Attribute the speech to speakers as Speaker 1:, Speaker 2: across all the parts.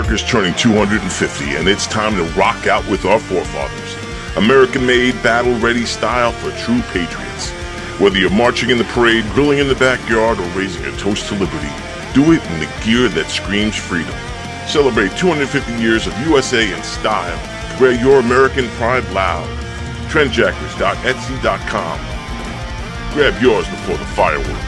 Speaker 1: America's turning 250, and it's time to rock out with our forefathers. American-made, battle-ready style for true patriots. Whether you're marching in the parade, grilling in the backyard, or raising a toast to liberty, do it in the gear that screams freedom. Celebrate 250 years of USA in style. Wear your American pride loud. Trendjackers.etsy.com. Grab yours before the fireworks.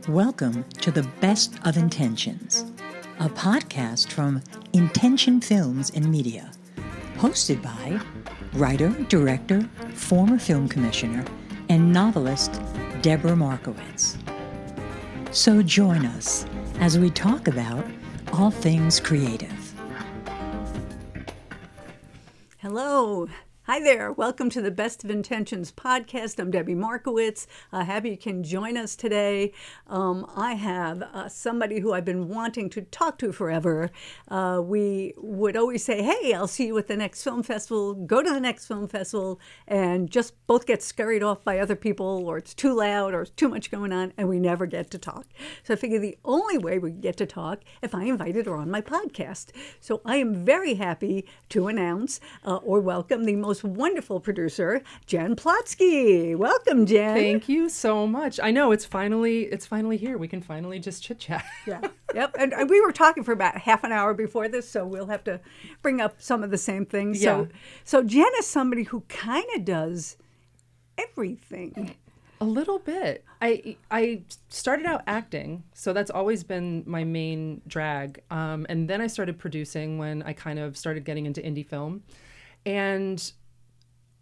Speaker 2: Welcome to The Best of Intentions, a podcast from Intention Films and Media, hosted by writer, director, former film commissioner, and novelist Deborah Markowitz. So join us as we talk about all things creative.
Speaker 3: Hello. Hi there. Welcome to the Best of Intentions podcast. I'm Debbie Markowitz. Happy you can join us today. I have somebody who I've been wanting to talk to forever. We would always say, hey, I'll see you at the next film festival. Go to the next film festival and just both get scurried off by other people, or it's too loud or it's too much going on, and we never get to talk. So I figure the only way we get to talk if I invited her on my podcast. So I am very happy to announce or welcome the most wonderful producer, J Plotzke. Welcome, Jenn.
Speaker 4: Thank you so much. I know it's finally here. We can finally just chit chat.
Speaker 3: Yeah. Yep. And we were talking for about half an hour before this, so we'll have to bring up some of the same things.
Speaker 4: Yeah.
Speaker 3: So Jenn is somebody who kind of does everything.
Speaker 4: A little bit. I started out acting, so that's always been my main drag. And then I started producing when I kind of started getting into indie film. And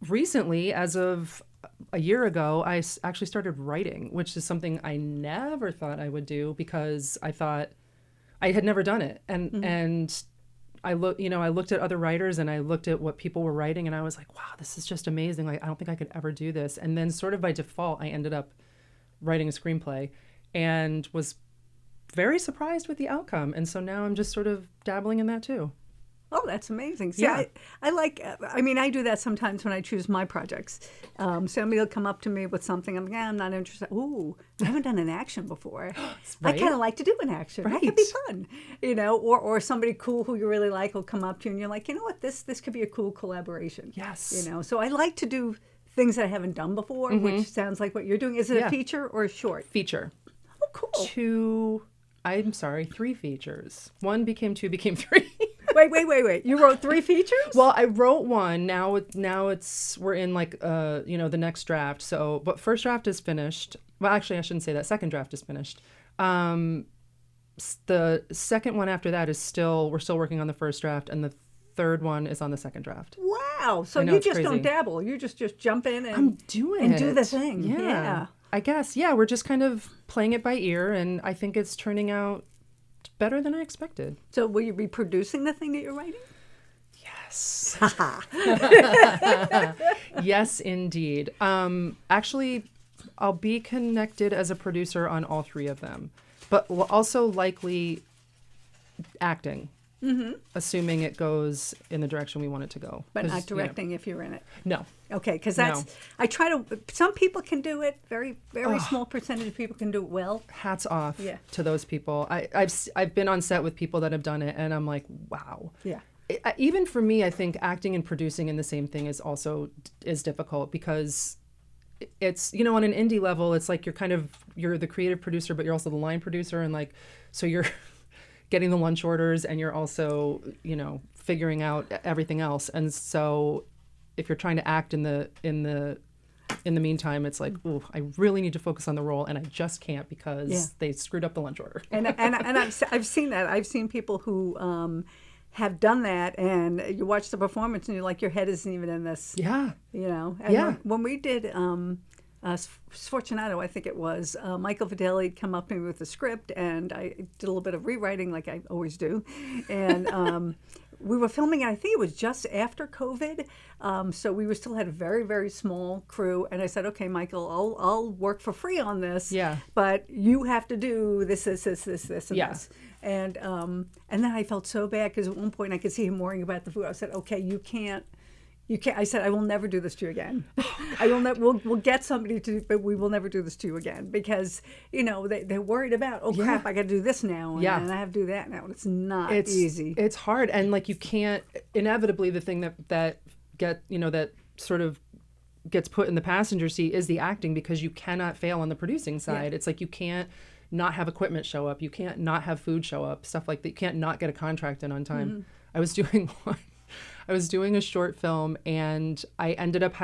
Speaker 4: recently, as of a year ago, I actually started writing, which is something I never thought I would do because I thought I had never done it. And I looked at other writers and I looked at what people were writing and I was like, wow, this is just amazing. Like, I don't think I could ever do this. And then sort of by default, I ended up writing a screenplay and was very surprised with the outcome. And so now I'm just sort of dabbling in that too.
Speaker 3: Oh, that's amazing. See,
Speaker 4: Yeah.
Speaker 3: I do that sometimes when I choose my projects. Somebody will come up to me with something. I'm like, I'm not interested. Ooh, I haven't done an action before.
Speaker 4: Right.
Speaker 3: I kind of like to do an action. That could be fun. Or somebody cool who you really like will come up to you and you're like, you know what, this could be a cool collaboration.
Speaker 4: Yes.
Speaker 3: So I like to do things that I haven't done before, which sounds like what you're doing. Is it a feature or a short?
Speaker 4: Feature.
Speaker 3: Oh, cool.
Speaker 4: 3 features. 1 became 2, became 3.
Speaker 3: Wait. You wrote 3 features?
Speaker 4: Well, I wrote 1. Now we're in like the next draft. So, but first draft is finished. well, actually, I shouldn't say that. Second draft is finished. The second one after that is we're still working on the first draft, and the third one is on the second draft.
Speaker 3: Wow. So
Speaker 4: I know,
Speaker 3: you
Speaker 4: it's
Speaker 3: just
Speaker 4: crazy.
Speaker 3: don't dabble. You just jump in and
Speaker 4: I'm doing
Speaker 3: and
Speaker 4: it.
Speaker 3: do the thing.
Speaker 4: Yeah.
Speaker 3: Yeah.
Speaker 4: I guess. Yeah, we're just kind of playing it by ear, and I think it's turning out better than I expected.
Speaker 3: So will you be producing the thing that you're writing?
Speaker 4: Yes. Yes, indeed. Actually, I'll be connected as a producer on all three of them, but also likely acting, assuming it goes in the direction we want it to go.
Speaker 3: But
Speaker 4: 'Cause,
Speaker 3: not directing if you're in it.
Speaker 4: No.
Speaker 3: Okay, because that's,
Speaker 4: No.
Speaker 3: I try to, some people can do it, very small percentage of people can do it well.
Speaker 4: Hats off
Speaker 3: Yeah.
Speaker 4: to those people. I've been on set with people that have done it, and I'm like, wow.
Speaker 3: Yeah.
Speaker 4: Even for me, I think acting and producing in the same thing is difficult, because it's, on an indie level, it's like you're the creative producer, but you're also the line producer, and like, so you're getting the lunch orders, and you're also, figuring out everything else. And so if you're trying to act in the meantime, it's like, ooh, I really need to focus on the role, and I just can't because they screwed up the lunch order.
Speaker 3: And I've seen that. I've seen people who have done that, and you watch the performance and you're like, your head isn't even in this.
Speaker 4: Yeah.
Speaker 3: And
Speaker 4: Yeah.
Speaker 3: when we did Sfortunato, I think it was, Michael Fidelli had come up to me with the script, and I did a little bit of rewriting like I always do. And we were filming, and I think it was just after COVID. So we still had a very, very small crew. And I said, okay, Michael, I'll work for free on this.
Speaker 4: Yeah.
Speaker 3: But you have to do this, and
Speaker 4: Yeah.
Speaker 3: this. And then I felt so bad, because at one point I could see him worrying about the food. I said, okay, you can't. I said, I will never do this to you again. I will never. We'll get somebody to, but we will never do this to you again, because they're worried about, oh crap, I got to do this now, and I have to do that now. And it's not easy.
Speaker 4: It's hard, and like, you can't, inevitably the thing that sort of gets put in the passenger seat is the acting, because you cannot fail on the producing side.
Speaker 3: Yeah.
Speaker 4: It's like, you can't not have equipment show up, you can't not have food show up, stuff like that. You can't not get a contract in on time.
Speaker 3: Mm-hmm.
Speaker 4: I was doing a short film, and I ended up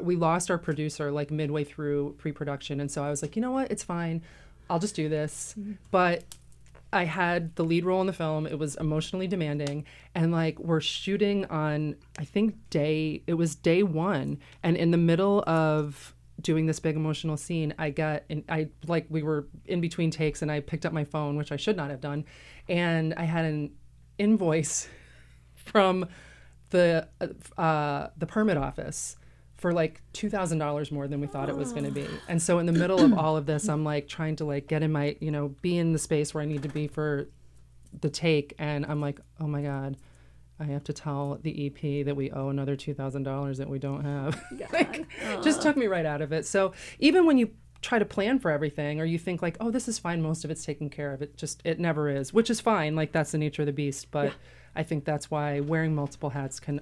Speaker 4: we lost our producer like midway through pre-production. And so I was like, you know what? It's fine. I'll just do this.
Speaker 3: Mm-hmm.
Speaker 4: But I had the lead role in the film. It was emotionally demanding. And like, we're shooting on, I think day one. And in the middle of doing this big emotional scene, we were in between takes, and I picked up my phone, which I should not have done. And I had an invoice from the permit office for like $2,000 more than we thought it was going to be. And so in the middle of all of this, I'm like trying to like get in my, be in the space where I need to be for the take. And I'm like, oh my God, I have to tell the EP that we owe another $2,000 that we don't have. Just took me right out of it. So even when you try to plan for everything, or you think like, oh, this is fine, most of it's taken care of, it never is, which is fine. Like, that's the nature of the beast. But I think that's why wearing multiple hats can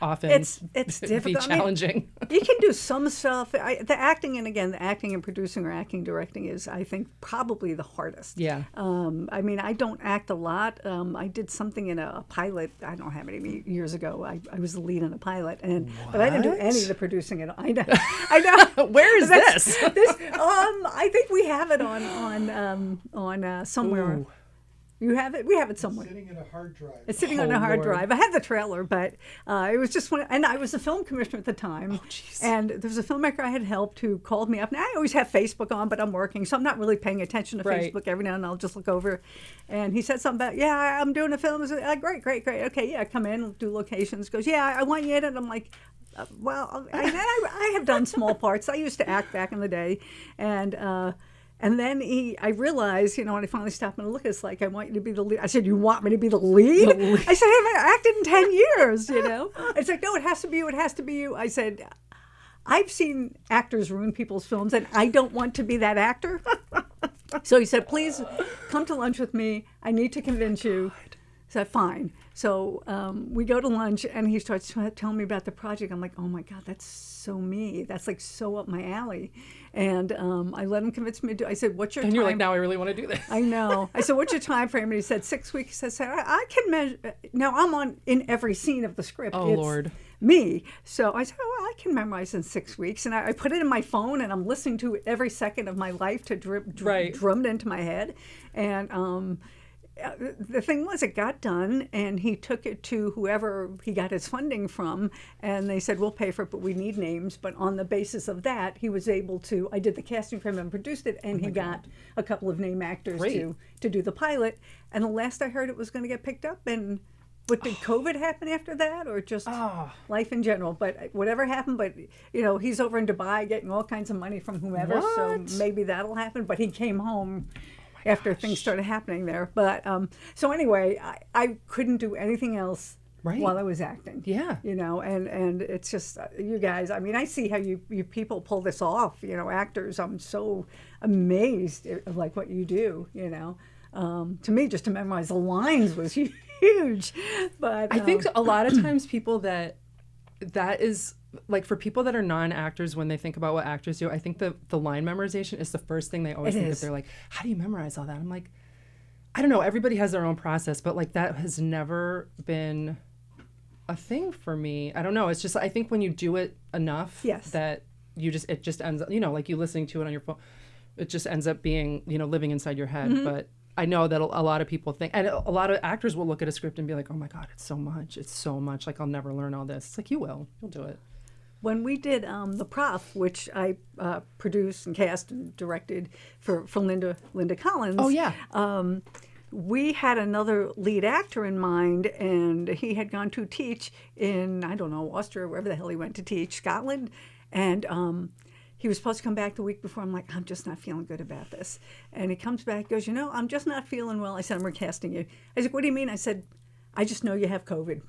Speaker 4: often
Speaker 3: it's
Speaker 4: be
Speaker 3: difficult.
Speaker 4: challenging.
Speaker 3: You can do some stuff. The acting and producing or acting directing is, I think, probably the hardest.
Speaker 4: Yeah.
Speaker 3: I don't act a lot. I did something in a pilot, I don't know how many years ago. I was the lead in a pilot, but I didn't do any of the producing at all. I know.
Speaker 4: Where is this?
Speaker 3: I think we have it on somewhere.
Speaker 4: Ooh.
Speaker 3: You have it? We have it somewhere.
Speaker 5: Sitting in a hard drive.
Speaker 3: It's sitting on a hard drive. I had the trailer, but it was just and I was a film commissioner at the time.
Speaker 4: Oh, jeez.
Speaker 3: And there was a filmmaker I had helped who called me up. Now, I always have Facebook on, but I'm working, so I'm not really paying attention to
Speaker 4: Right.
Speaker 3: Facebook. Every now and then I'll just look over. And he said something about, I'm doing a film. I said, great. Okay, yeah, come in, do locations. Goes, I want you in it. I'm like, I have done small parts. I used to act back in the day. And then I realized, when I finally stopped and looked, it's like, I want you to be the lead. I said, you want me to be the lead? I said, I haven't acted in 10 years, It's like, no, it has to be you. It has to be you. I said, I've seen actors ruin people's films, and I don't want to be that actor. So he said, please come to lunch with me. I need to convince you. So fine. So we go to lunch, and he starts telling me about the project. I'm like, oh my God, that's so me. That's like so up my alley. And I let him convince me to do. I said, what's your
Speaker 4: And
Speaker 3: time?
Speaker 4: you're like, now I really want to do this.
Speaker 3: I know. I said, what's your time frame? And he said 6 weeks. I said, I can measure. Now I'm in every scene of the script.
Speaker 4: Oh,
Speaker 3: it's
Speaker 4: Lord.
Speaker 3: Me. So I said, well, I can memorize in 6 weeks. And I put it in my phone, and I'm listening to it every second of my life to drum it into my head. And the thing was, it got done, and he took it to whoever he got his funding from, and they said, we'll pay for it, but we need names. But on the basis of that, he was able to, I did the casting for him and produced it, and he got a couple of name actors to do the pilot. And the last I heard, it was going to get picked up. And what did COVID happen after that, or just life in general? But whatever happened, but he's over in Dubai getting all kinds of money from whomever, so maybe that'll happen. But he came home after things started happening there. But so anyway, I couldn't do anything else while I was acting.
Speaker 4: Yeah.
Speaker 3: And it's just, you guys, I mean, I see how you people pull this off, actors. I'm so amazed at like what you do, To me, just to memorize the lines was huge. But
Speaker 4: I think a lot of times people that is, like, for people that are non-actors, when they think about what actors do, I think the line memorization is the first thing they always think of. They're like, how do you memorize all that? I'm like, I don't know. Everybody has their own process, but like that has never been a thing for me. I don't know. It's just, I think when you do it enough, that it just ends up, like you listening to it on your phone, it just ends up being, living inside your head. Mm-hmm. But I know that a lot of people think, and a lot of actors will look at a script and be like, oh my God, it's so much. Like, I'll never learn all this. It's like, you'll do it.
Speaker 3: When we did The Prof, which I produced and cast and directed for Linda Collins.
Speaker 4: Oh, yeah.
Speaker 3: We had another lead actor in mind, and he had gone to teach in, I don't know, Austria, wherever the hell he went to teach, Scotland. And he was supposed to come back the week before. I'm like, I'm just not feeling good about this. And he comes back, goes, I'm just not feeling well. I said, I'm recasting you. I said, what do you mean? I said, I just know you have COVID.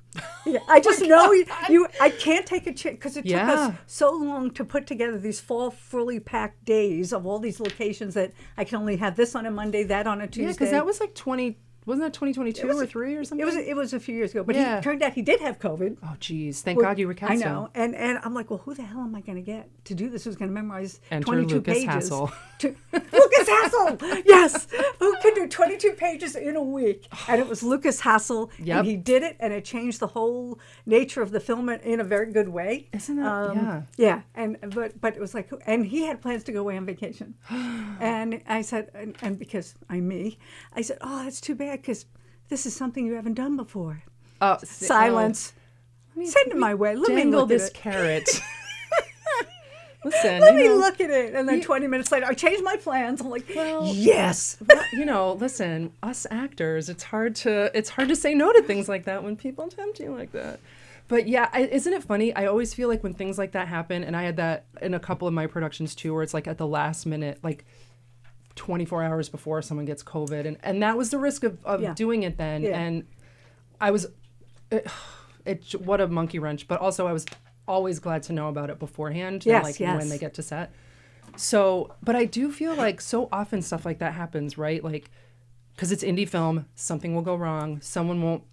Speaker 3: Yeah, I just know you. I can't take a chance because it took us so long to put together these fall fully packed days of all these locations that I can only have this on a Monday, that on a Tuesday.
Speaker 4: Yeah, because that was like 2022 or 3 or something?
Speaker 3: It was a few years ago, but it turned out he did have COVID.
Speaker 4: Oh, geez. Thank God you recast him.
Speaker 3: I know. And I'm like, well, who the hell am I going to get to do this? Who's going to memorize
Speaker 4: Enter
Speaker 3: 22
Speaker 4: Lucas
Speaker 3: pages?
Speaker 4: Hassel.
Speaker 3: Lucas Hassel! Yes! Who could do 22 pages in a week? And it was Lucas Hassel.
Speaker 4: Yep.
Speaker 3: And he did it, and it changed the whole nature of the film in a very good way.
Speaker 4: Isn't that?
Speaker 3: Yeah. But it was like, and he had plans to go away on vacation. And I said, and because I'm me, I said, oh, that's too bad, because this is something you haven't done before. Silence. Send it my way. Let me look
Speaker 4: this
Speaker 3: at it.
Speaker 4: carrot. Listen,
Speaker 3: Let me look at it. And then 20 minutes later, I changed my plans. I'm like, yes.
Speaker 4: Listen, us actors, it's hard to say no to things like that when people tempt you like that. But yeah, isn't it funny? I always feel like when things like that happen, and I had that in a couple of my productions too, where it's like at the last minute, like 24 hours before someone gets COVID. And that was the risk of doing it then.
Speaker 3: Yeah.
Speaker 4: And I was, what a monkey wrench. But also I was always glad to know about it beforehand. When they get to set. So, but I do feel like so often stuff like that happens, right? Like, because it's indie film, something will go wrong. Someone won't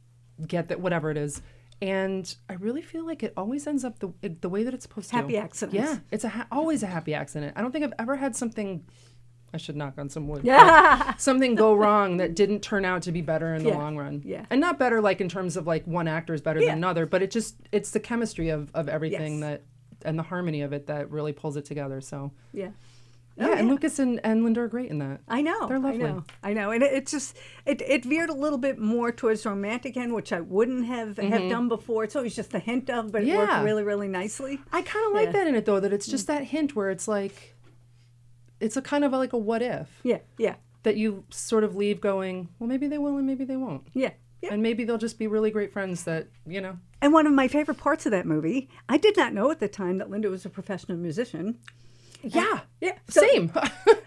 Speaker 4: get that, whatever it is. And I really feel like it always ends up the way that it's supposed to.
Speaker 3: Happy accidents.
Speaker 4: Yeah, it's always a happy accident. I don't think I've ever had something, I should knock on some wood, something go wrong that didn't turn out to be better in the long run.
Speaker 3: Yeah.
Speaker 4: And not better like in terms of like one actor is better than another, but it's the chemistry of everything that, and the harmony of it that really pulls it together. So and Lucas and Linda are great in that.
Speaker 3: I know.
Speaker 4: They're lovely.
Speaker 3: I know. And it's just, it veered a little bit more towards romantic end, which I wouldn't have done before. It's always just a hint of, but it worked really, really nicely.
Speaker 4: I kind of like that in it, though, that it's just that hint where it's like, it's a kind of like a what if.
Speaker 3: Yeah.
Speaker 4: That you sort of leave going, well, maybe they will and maybe they won't.
Speaker 3: Yeah.
Speaker 4: And maybe they'll just be really great friends that,
Speaker 3: And one of my favorite parts of that movie, I did not know at the time that Linda was a professional musician.
Speaker 4: Yeah.
Speaker 3: So,
Speaker 4: Same.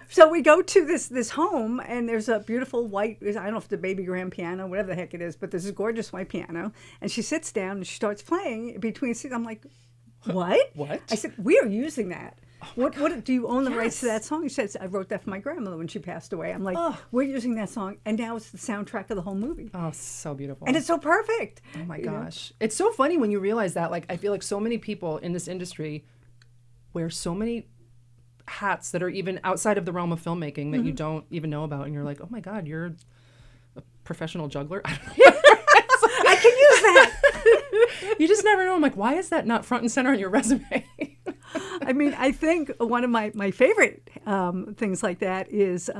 Speaker 3: So we go to this home, and there's a beautiful white, I don't know if it's a baby grand piano, whatever the heck it is, but there's a gorgeous white piano. And she sits down and she starts playing between scenes. I'm like, what?
Speaker 4: What?
Speaker 3: I said, we are using that. What do you own the rights to
Speaker 4: Yes.
Speaker 3: that song? She says, I wrote that for my grandmother when she passed away. I'm like,
Speaker 4: Oh.
Speaker 3: we're using that song, and now it's the soundtrack of the whole movie.
Speaker 4: Oh, so beautiful.
Speaker 3: And it's so perfect.
Speaker 4: Oh my
Speaker 3: you know?
Speaker 4: gosh. It's so funny when you realize that. Like, I feel like so many people in this industry wear so many hats that are even outside of the realm of filmmaking that you don't even know about. And you're like, oh my God, you're a professional juggler? I don't know.
Speaker 3: I can use that.
Speaker 4: You just never know. I'm like, why is that not front and center on your resume?
Speaker 3: I mean, I think one of my favorite things like that is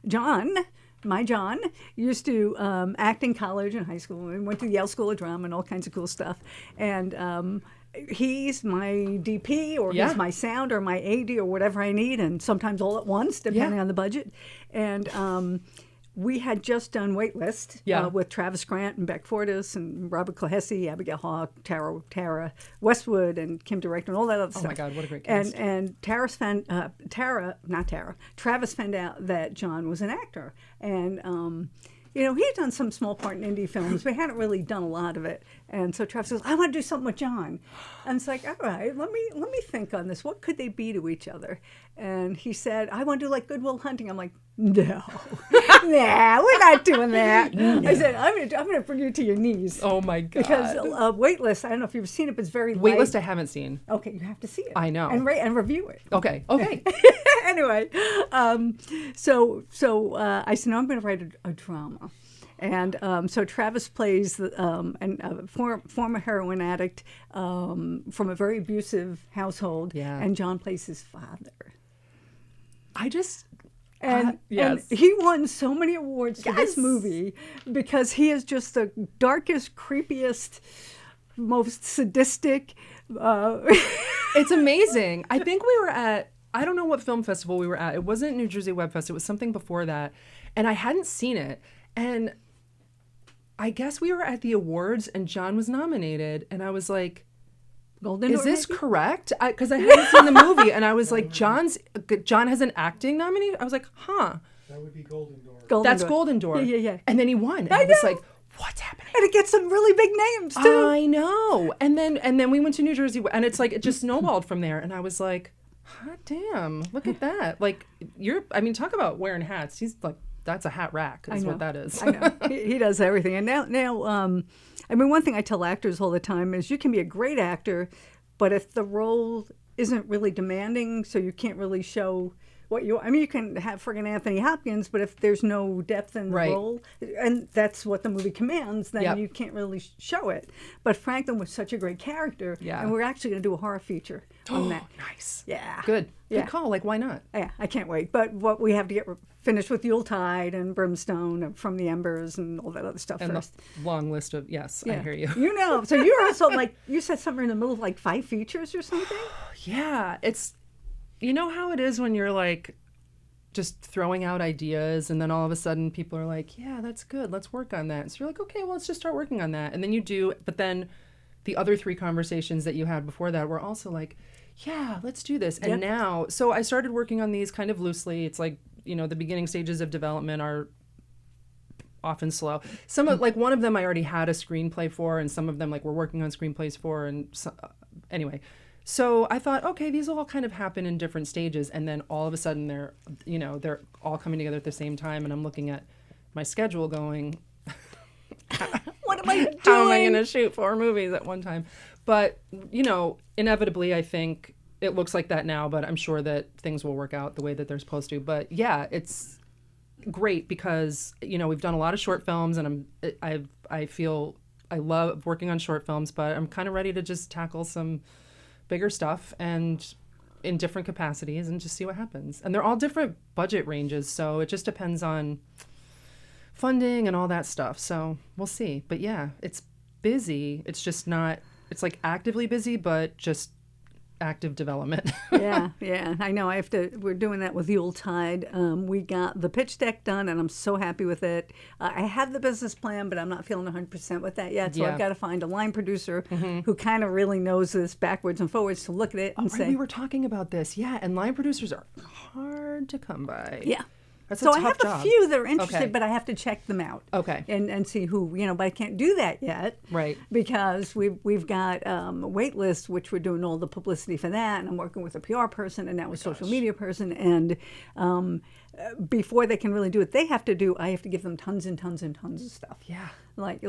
Speaker 3: John. My John used to act in college and high school and went to the Yale School of Drama and all kinds of cool stuff. And he's my DP or
Speaker 4: Yeah.
Speaker 3: he's my sound or my AD or whatever I need, and sometimes all at once, depending
Speaker 4: Yeah.
Speaker 3: on the budget. And we had just done Waitlist
Speaker 4: Yeah.
Speaker 3: with Travis Grant and Beck Fortis and Robert Clohessy, Abigail Hawk, Tara Westwood, and Kim Director and all that other stuff.
Speaker 4: Oh my God, what a great cast.
Speaker 3: And Travis found out that John was an actor. And, he had done some small part in indie films, but hadn't really done a lot of it. And so Travis goes, I want to do something with John. And it's like, all right, let me think on this. What could they be to each other? And he said, I want to do like Good Will Hunting. I'm like, no, nah, we're not doing that. I said, I'm gonna bring you to your knees.
Speaker 4: Oh my God.
Speaker 3: Because Waitlist, I don't know if you've seen it, but it's very light.
Speaker 4: Waitlist I haven't seen.
Speaker 3: Okay, you have to see it.
Speaker 4: I know.
Speaker 3: And review it.
Speaker 4: Okay.
Speaker 3: Anyway, so I said, no, I'm going to write a drama. And so Travis plays a former heroin addict from a very abusive household,
Speaker 4: Yeah.
Speaker 3: and John plays his father.
Speaker 4: Yes.
Speaker 3: And he won so many awards for this
Speaker 4: Yes.
Speaker 3: movie because he is just the darkest, creepiest, most sadistic.
Speaker 4: It's amazing. I think we were at, I don't know what film festival we were at. It wasn't New Jersey Web Fest. It was something before that. And I hadn't seen it. And I guess we were at the awards and John was nominated. And I was like,
Speaker 3: Golden
Speaker 4: is
Speaker 3: Door,
Speaker 4: this
Speaker 3: maybe?
Speaker 4: correct? Because I hadn't seen the movie. And I was like, John has an acting nomination? I was like, huh.
Speaker 5: That would be Golden Door.
Speaker 3: Golden
Speaker 4: That's
Speaker 3: Door.
Speaker 4: Golden Door.
Speaker 3: Yeah.
Speaker 4: And then he won. And
Speaker 3: I
Speaker 4: I was
Speaker 3: know.
Speaker 4: like, what's happening?
Speaker 3: And it gets some really big names too.
Speaker 4: I know. And then we went to New Jersey, and it's like it just snowballed from there. And I was like, hot damn, look at that. Like talk about wearing hats. He's like, that's a hat rack is what that is.
Speaker 3: I know. He does everything. And now, one thing I tell actors all the time is you can be a great actor, but if the role isn't really demanding, so you can't really show what you can have friggin' Anthony Hopkins, but if there's no depth in the
Speaker 4: Right.
Speaker 3: role, and that's what the movie commands, then
Speaker 4: Yep.
Speaker 3: you can't really show it. But Franklin was such a great character,
Speaker 4: Yeah.
Speaker 3: and we're actually going to do a horror feature on that.
Speaker 4: Nice.
Speaker 3: Yeah.
Speaker 4: Good
Speaker 3: Yeah.
Speaker 4: call. Like, why not?
Speaker 3: Yeah, I can't wait. But what we have to get finished with Yuletide and Brimstone and From the Embers and all that other stuff
Speaker 4: And
Speaker 3: first.
Speaker 4: the long list of, yes, I hear you.
Speaker 3: You know, so you're also like, you said somewhere in the middle of like 5 features or something?
Speaker 4: Yeah, it's, you know how it is when you're like just throwing out ideas and then all of a sudden people are like, yeah, that's good. Let's work on that. So you're like, okay, well, let's just start working on that. And then you do, but then the other 3 conversations that you had before that were also like, yeah, let's do this. And
Speaker 3: Yep.
Speaker 4: now, so I started working on these kind of loosely. It's like, the beginning stages of development are often slow. Some of, like, one of them I already had a screenplay for, and some of them, like, we're working on screenplays for. And so, anyway, so I thought, okay, these will all kind of happen in different stages. And then all of a sudden they're all coming together at the same time. And I'm looking at my schedule going,
Speaker 3: What am I doing?
Speaker 4: how am I going to shoot 4 movies at one time? But, inevitably, I think it looks like that now, but I'm sure that things will work out the way that they're supposed to. But yeah, it's great because, we've done a lot of short films and I feel I love working on short films, but I'm kind of ready to just tackle some bigger stuff and in different capacities and just see what happens. And they're all different budget ranges, so it just depends on funding and all that stuff. So we'll see. But yeah, it's busy. It's just not, it's like actively busy, but just active development.
Speaker 3: yeah. I know. We're doing that with Yuletide. We got the pitch deck done, and I'm so happy with it. I have the business plan, but I'm not feeling 100% with that yet. So
Speaker 4: Yeah.
Speaker 3: I've got to find a line producer who kind of really knows this backwards and forwards to look at it and
Speaker 4: Right,
Speaker 3: say,
Speaker 4: we were talking about this. Yeah, and line producers are hard to come by.
Speaker 3: yeah.
Speaker 4: That's
Speaker 3: So
Speaker 4: a
Speaker 3: I have
Speaker 4: tough job.
Speaker 3: a few that are interested,
Speaker 4: Okay.
Speaker 3: but I have to check them out.
Speaker 4: Okay.
Speaker 3: And see who, but I can't do that yet.
Speaker 4: Right.
Speaker 3: Because we've got a wait list, which we're doing all the publicity for that, and I'm working with a PR person and now a social media person, and before they can really do it, I have to give them tons and tons and tons of stuff.
Speaker 4: Yeah.
Speaker 3: Like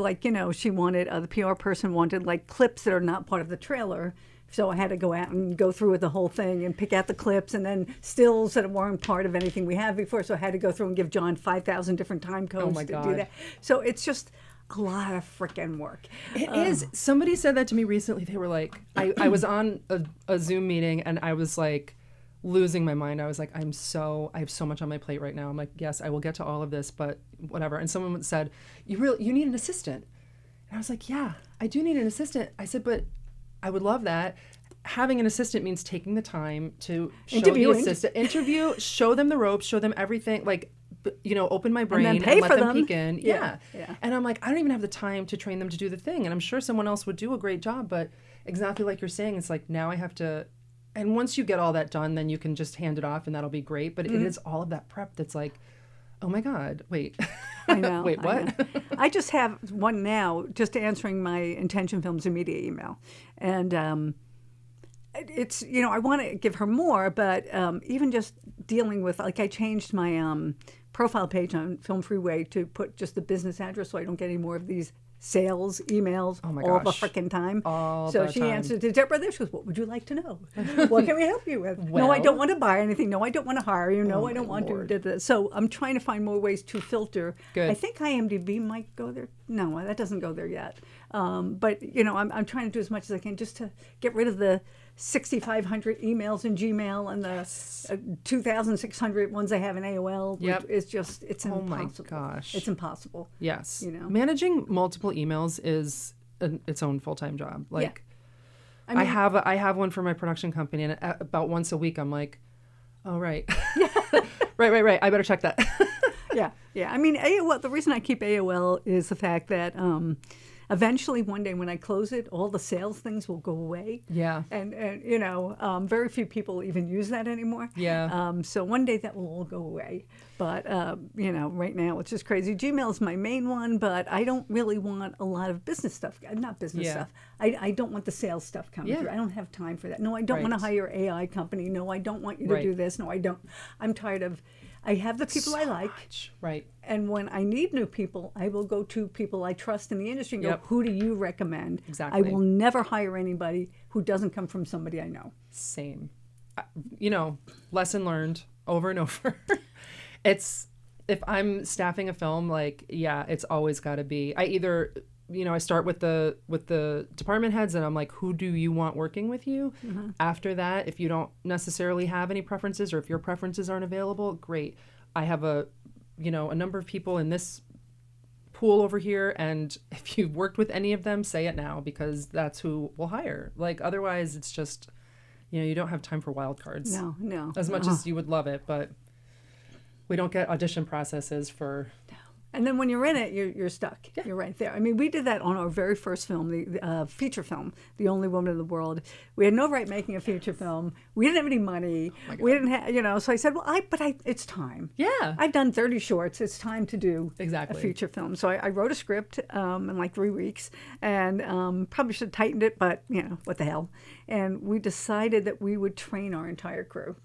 Speaker 3: she wanted, the PR person wanted like clips that are not part of the trailer. So I had to go out and go through with the whole thing and pick out the clips and then stills that weren't part of anything we had before. So I had to go through and give John 5,000 different time codes to do that. So it's just a lot of frickin' work.
Speaker 4: It is. Somebody said that to me recently. They were like, I was on a Zoom meeting and I was like losing my mind. I was like, I have so much on my plate right now. I'm like, yes, I will get to all of this, but whatever. And someone said, you need an assistant. And I was like, yeah, I do need an assistant. I said, but I would love that. Having an assistant means taking the time to show the assistant, interview, show them the ropes, show them everything, like, open my brain and let them peek in. Yeah. And I'm like, I don't even have the time to train them to do the thing. And I'm sure someone else would do a great job, but exactly like you're saying, it's like now I have to, and once you get all that done, then you can just hand it off and that'll be great. But it is all of that prep that's like, oh my God, wait.
Speaker 3: I know.
Speaker 4: Wait, what?
Speaker 3: I just have one now, just answering my Intention Films immediate email. And it's, I want to give her more, but even just dealing with, like, I changed my profile page on Film Freeway to put just the business address so I don't get any more of these sales emails all the freaking time. So she answered to Deborah there. She goes, what would you like to know? What can we help you with? No, I don't want to buy anything. No, I don't want to hire you. No, I don't want to. So I'm trying to find more ways to filter.
Speaker 4: Good.
Speaker 3: I think IMDb might go there. No, that doesn't go there yet. But, I'm trying to do as much as I can just to get rid of the 6,500 emails in Gmail and the 2,600 ones I have in AOL.
Speaker 4: Yep.
Speaker 3: It's impossible.
Speaker 4: Oh my gosh.
Speaker 3: It's impossible.
Speaker 4: Yes. Managing multiple emails is its own full-time job. Like, I have one for my production company, and about once a week I'm like, oh, right. right. I better check that.
Speaker 3: Yeah. I mean, AOL, the reason I keep AOL is the fact that eventually one day when I close it, all the sales things will go away.
Speaker 4: Yeah.
Speaker 3: And very few people even use that anymore.
Speaker 4: Yeah.
Speaker 3: So one day that will all go away. But, right now it's just crazy. Gmail is my main one, but I don't really want a lot of business stuff. Not business stuff. I don't want the sales stuff coming through. I don't have time for that. No, I don't want to hire an AI company. No, I don't want you to do this. No, I don't. I'm tired of... I have the people I like.
Speaker 4: Right.
Speaker 3: And when I need new people, I will go to people I trust in the industry and go, who do you recommend?
Speaker 4: Exactly.
Speaker 3: I will never hire anybody who doesn't come from somebody I know.
Speaker 4: Same. Lesson learned over and over. It's, if I'm staffing a film, it's always got to be, I either... I start with the department heads and I'm like, who do you want working with you? Mm-hmm. After that, if you don't necessarily have any preferences or if your preferences aren't available, great. I have a number of people in this pool over here, and if you've worked with any of them, say it now because that's who we'll hire. Like, otherwise it's just, you don't have time for wild cards.
Speaker 3: No.
Speaker 4: As much as you would love it, but we don't get audition processes for...
Speaker 3: And then when you're in it, you're stuck. Yeah. You're right there. I mean, we did that on our very first film, the feature film, The Only Woman in the World. We had no right making a feature film. We didn't have any money. We didn't have, so I said, it's time.
Speaker 4: Yeah.
Speaker 3: I've done 30 shorts. It's time to do
Speaker 4: a
Speaker 3: feature film. So I wrote a script in like 3 weeks and probably should have tightened it, but, what the hell. And we decided that we would train our entire crew.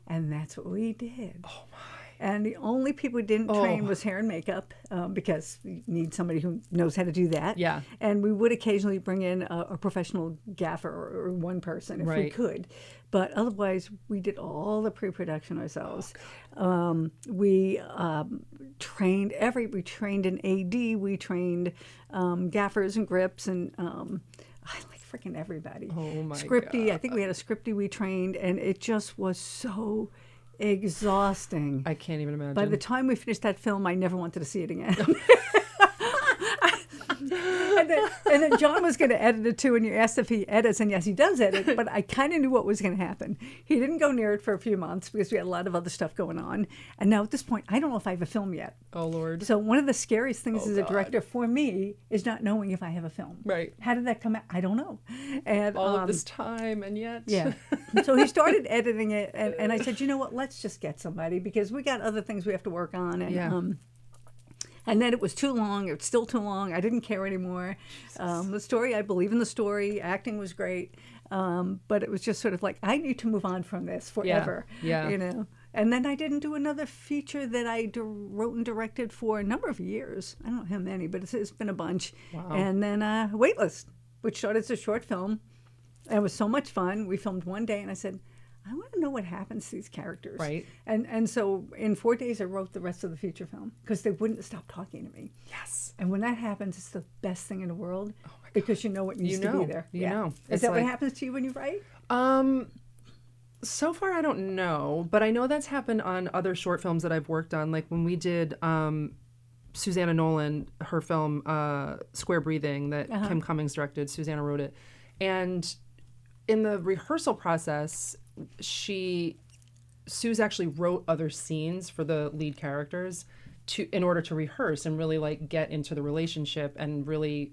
Speaker 3: And that's what we did.
Speaker 4: Oh, my.
Speaker 3: And the only people we didn't train was hair and makeup because you need somebody who knows how to do that.
Speaker 4: Yeah.
Speaker 3: And we would occasionally bring in a professional gaffer or one person if we could. But otherwise, we did all the pre-production ourselves. We trained we trained an AD, we trained gaffers and grips and freaking everybody.
Speaker 4: Oh my
Speaker 3: Scripty,
Speaker 4: God.
Speaker 3: I think we had a scripty we trained, and it just was so exhausting.
Speaker 4: I can't even imagine.
Speaker 3: By the time we finished that film, I never wanted to see it again. and then John was going to edit it too, and you asked if he edits, and yes, he does edit, but I kind of knew what was going to happen. He didn't go near it for a few months because we had a lot of other stuff going on. And now at this point, I don't know if I have a film yet.
Speaker 4: Oh, Lord.
Speaker 3: So one of the scariest things as a
Speaker 4: God.
Speaker 3: director for me is not knowing if I have a film.
Speaker 4: Right.
Speaker 3: How did that come out? I don't know. And
Speaker 4: All of this time, and yet.
Speaker 3: yeah. So he started editing it, and I said, you know what, let's just get somebody because we got other things we have to work on. And,
Speaker 4: Yeah.
Speaker 3: And then it was too long. It was still too long. I didn't care anymore. The story, I believe in the story. Acting was great. But it was just sort of like, I need to move on from this forever.
Speaker 4: Yeah.
Speaker 3: You know? And then I didn't do another feature that I wrote and directed for a number of years. I don't know how many, but it's been a bunch.
Speaker 4: Wow.
Speaker 3: And then Waitlist, which started as a short film. It was so much fun. We filmed one day, and I said, I want to know what happens to these characters.
Speaker 4: Right.
Speaker 3: And so in 4 days, I wrote the rest of the feature film because they wouldn't stop talking to me.
Speaker 4: Yes.
Speaker 3: And when that happens, it's the best thing in the world because you know what needs to be there.
Speaker 4: You know.
Speaker 3: Is
Speaker 4: It's
Speaker 3: that
Speaker 4: like-
Speaker 3: what happens to you when you write?
Speaker 4: So far, I don't know, but I know that's happened on other short films that I've worked on. Like when we did Susanna Nolan, her film Square Breathing that Kim Cummings directed, Susanna wrote it. And in the rehearsal process, Suze actually wrote other scenes for the lead characters in order to rehearse and really like get into the relationship and really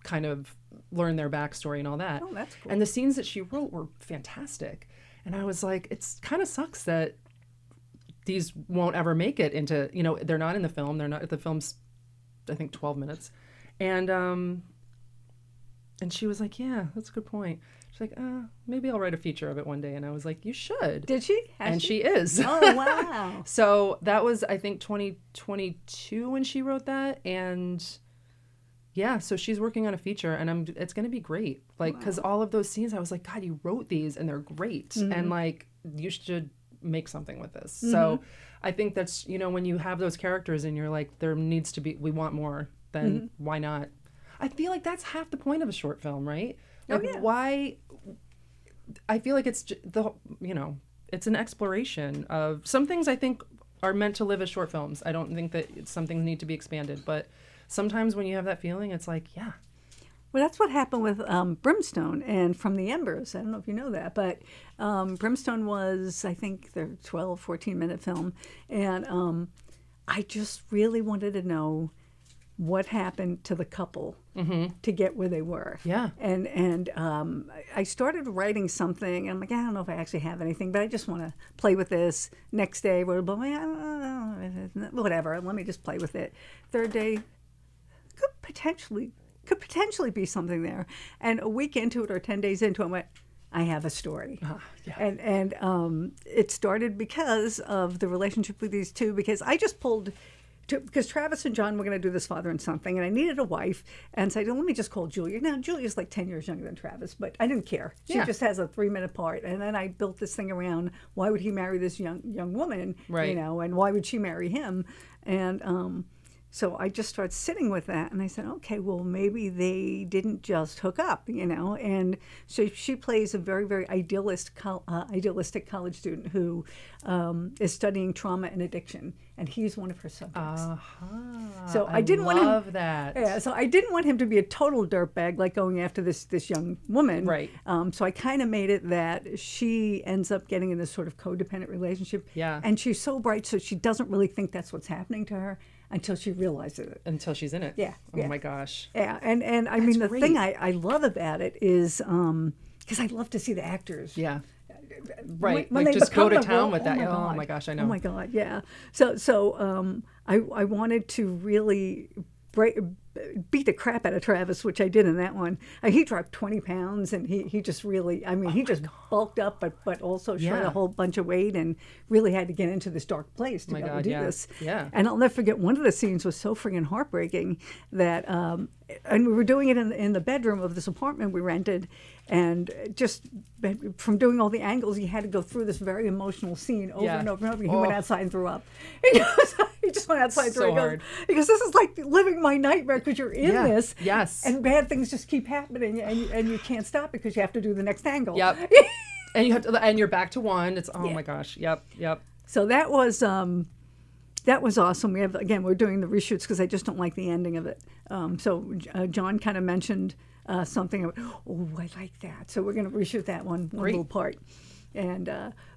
Speaker 4: kind of learn their backstory and all that.
Speaker 3: Oh, that's cool.
Speaker 4: And the scenes that she wrote were fantastic. And I was like, it's kind of sucks that these won't ever make it into, you know, they're not in the film. They're not, the film's, I think, 12 minutes. And she was like, yeah, that's a good point. She's like, maybe I'll write a feature of it one day. And I was like, you should.
Speaker 3: Did she?
Speaker 4: And she is.
Speaker 3: Oh, wow.
Speaker 4: So that was, I think, 2022 when she wrote that. And yeah, so she's working on a feature, and it's going to be great. Like, because all of those scenes, I was like, God, you wrote these, and they're great. And like, you should make something with this. So I think that's, you know, when you have those characters and you're like, there needs to be, we want more, then why not? I feel like that's half the point of a short film, right? Like, why? I feel like it's you know, it's an exploration of some things. I think are meant to live as short films. I don't think that some things need to be expanded, but sometimes when you have that feeling, it's like, yeah.
Speaker 3: Well, that's what happened with Brimstone and From the Embers. I don't know if you know that, but Brimstone was, I think, their 12, 14-minute film. And I just really wanted to know what happened to the couple to get where they were.
Speaker 4: Yeah.
Speaker 3: And I started writing something, and I'm like, I don't know if I actually have anything, but I just want to play with this. Next day, wrote a book, I don't know, whatever, let me just play with it. Third day, could potentially be something there. And a week into it or 10 days into it, I went, I have a story.
Speaker 4: Yeah.
Speaker 3: And it started because of the relationship with these two, because I just pulled... because Travis and John were going to do this father and son thing, and I needed a wife, and so I said, let me just call Julia. Now, Julia's like 10 years younger than Travis, but I didn't care. She just has a 3-minute part, and then I built this thing around, why would he marry this young woman,
Speaker 4: right.
Speaker 3: you know, and why would she marry him? And so I just started sitting with that, and I said, okay, well, maybe they didn't just hook up, you know. And so she plays a very, very idealistic college student who is studying trauma and addiction, and he's one of her subjects. So I didn't want him.
Speaker 4: Love that.
Speaker 3: Yeah, so I didn't want him to be a total dirtbag, like going after this young woman.
Speaker 4: Right.
Speaker 3: So I kind of made it that she ends up getting in this sort of codependent relationship.
Speaker 4: Yeah.
Speaker 3: And she's so bright, so she doesn't really think that's what's happening to her until she realizes it.
Speaker 4: Until she's in it.
Speaker 3: Yeah.
Speaker 4: Oh my gosh.
Speaker 3: Yeah, and I mean, the
Speaker 4: great.
Speaker 3: thing I love about it is, because I love to see the actors.
Speaker 4: Yeah. Right.
Speaker 3: When
Speaker 4: like
Speaker 3: they
Speaker 4: just go to
Speaker 3: become the
Speaker 4: town
Speaker 3: role-
Speaker 4: with that.
Speaker 3: God.
Speaker 4: Oh my gosh, I know.
Speaker 3: Oh my God, yeah. So I wanted to really beat the crap out of Travis, which I did in that one. He dropped 20 pounds, and he just really, I mean, he just bulked up, but also shred
Speaker 4: Yeah.
Speaker 3: a whole bunch of weight, and really had to get into this dark place to
Speaker 4: my
Speaker 3: be able
Speaker 4: God,
Speaker 3: to do
Speaker 4: yeah.
Speaker 3: this.
Speaker 4: Yeah.
Speaker 3: And I'll never forget, one of the scenes was so friggin' heartbreaking that, and we were doing it in the bedroom of this apartment we rented, and just from doing all the angles, he had to go through this very emotional scene over
Speaker 4: Yeah.
Speaker 3: and over and over. He went
Speaker 4: Oh.
Speaker 3: outside and threw up. He just went outside and
Speaker 4: So
Speaker 3: threw up.
Speaker 4: hard.
Speaker 3: Because this is like living my nightmare, because you're in
Speaker 4: Yeah.
Speaker 3: this.
Speaker 4: Yes.
Speaker 3: And bad things just keep happening, and you can't stop because you have to do the next angle.
Speaker 4: Yep. And you have to, and you're back to one. It's oh my gosh. Yep.
Speaker 3: So that was that was awesome. We're doing the reshoots because I just don't like the ending of it. John kind of mentioned something. Oh, I like that. So we're going to reshoot that one little part. And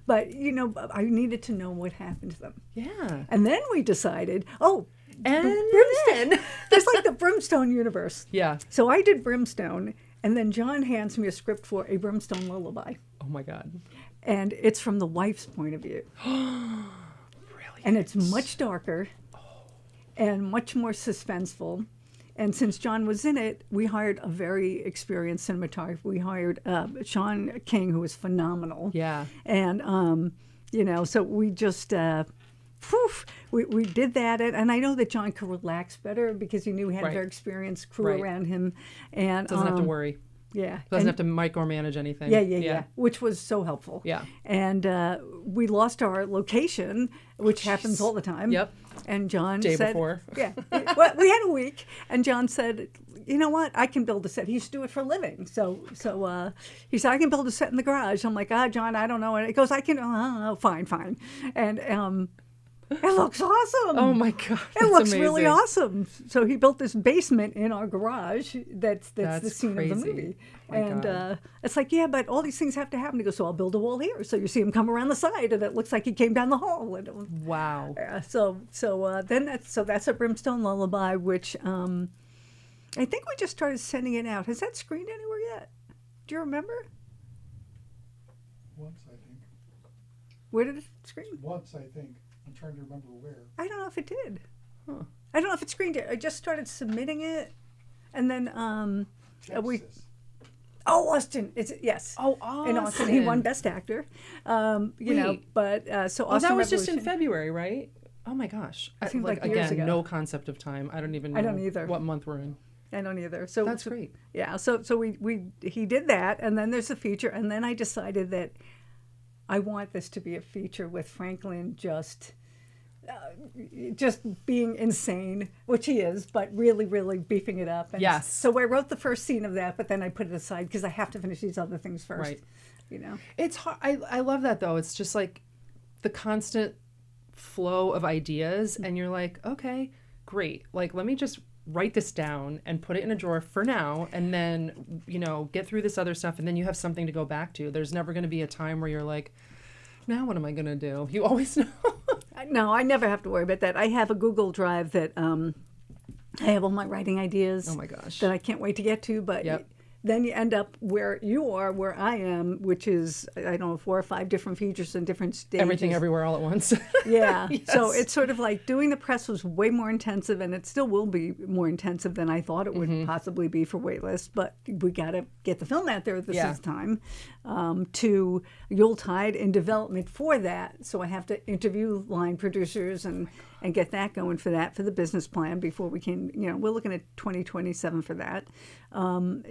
Speaker 3: but I needed to know what happened to them.
Speaker 4: Yeah.
Speaker 3: And then we decided,
Speaker 4: Brimstone.
Speaker 3: there's like the Brimstone universe.
Speaker 4: Yeah.
Speaker 3: So I did Brimstone, and then John hands me a script for a Brimstone lullaby.
Speaker 4: Oh my God.
Speaker 3: And it's from the wife's point of view.
Speaker 4: Brilliant.
Speaker 3: And it's much darker and much more suspenseful. And since John was in it, we hired a very experienced cinematographer. We hired Sean King, who was phenomenal.
Speaker 4: Yeah.
Speaker 3: And, so we just, we did that. And I know that John could relax better because he knew he had a very experienced crew around him. And
Speaker 4: doesn't have to worry.
Speaker 3: Yeah.
Speaker 4: Doesn't have to micromanage anything.
Speaker 3: Yeah. Which was so helpful.
Speaker 4: Yeah.
Speaker 3: And we lost our location, which happens all the time.
Speaker 4: Yep.
Speaker 3: And John
Speaker 4: Day
Speaker 3: said,
Speaker 4: before.
Speaker 3: Yeah. Well, we had a week, and John said, you know what? I can build a set. He used to do it for a living. So he said, I can build a set in the garage. I'm like, John, I don't know. And he goes, I can, fine. And it looks awesome.
Speaker 4: Oh my God.
Speaker 3: It looks really awesome. So he built this basement in our garage. That's the scene
Speaker 4: crazy.
Speaker 3: of the movie.
Speaker 4: My God.
Speaker 3: It's like, yeah, but all these things have to happen. He goes, so I'll build a wall here. So you see him come around the side, and it looks like he came down the hall. And
Speaker 4: Wow.
Speaker 3: That's a Brimstone lullaby, which I think we just started sending it out. Has that screened anywhere yet? Do you remember?
Speaker 5: Once, I think.
Speaker 3: Where did it screen?
Speaker 5: Once, I think. I'm trying to remember where.
Speaker 3: I don't know if it did. I don't know if it screened it. I just started submitting it, and then
Speaker 5: Texas.
Speaker 3: Austin. Yes.
Speaker 4: Oh, Austin.
Speaker 3: In Austin, he won Best Actor. But so Austin.
Speaker 4: That was just in
Speaker 3: Revolution.
Speaker 4: February, right? Oh my gosh.
Speaker 3: It seems like years ago.
Speaker 4: No concept of time. I don't even know
Speaker 3: I don't either.
Speaker 4: what month we're in.
Speaker 3: I don't either. So
Speaker 4: That's great.
Speaker 3: Yeah. So he did that, and then there's a feature, and then I decided that I want this to be a feature with Franklin just being insane, which he is, but really, really beefing it up. And
Speaker 4: yes.
Speaker 3: So I wrote the first scene of that, but then I put it aside because I have to finish these other things first.
Speaker 4: Right.
Speaker 3: It's
Speaker 4: hard. I love that though. It's just like the constant flow of ideas, and you're like, okay, great. Like, let me just write this down and put it in a drawer for now, and then get through this other stuff, and then you have something to go back to. There's never going to be a time where you're like, now what am I going to do? You always know.
Speaker 3: No, I never have to worry about that. I have a Google Drive that I have all my writing ideas.
Speaker 4: Oh my gosh.
Speaker 3: That I can't wait to get to, but then you end up where you are, where I am, which is, I don't know, 4 or 5 different features in different stages.
Speaker 4: Everything everywhere all at once.
Speaker 3: Yeah.
Speaker 4: Yes.
Speaker 3: So it's sort of like doing the press was way more intensive, and it still will be more intensive than I thought it would possibly be for Waitlist, but we got to get the film out there. This is time. To Yuletide in development for that. So I have to interview line producers and get that going for the business plan before we can, we're looking at 2027 for that. From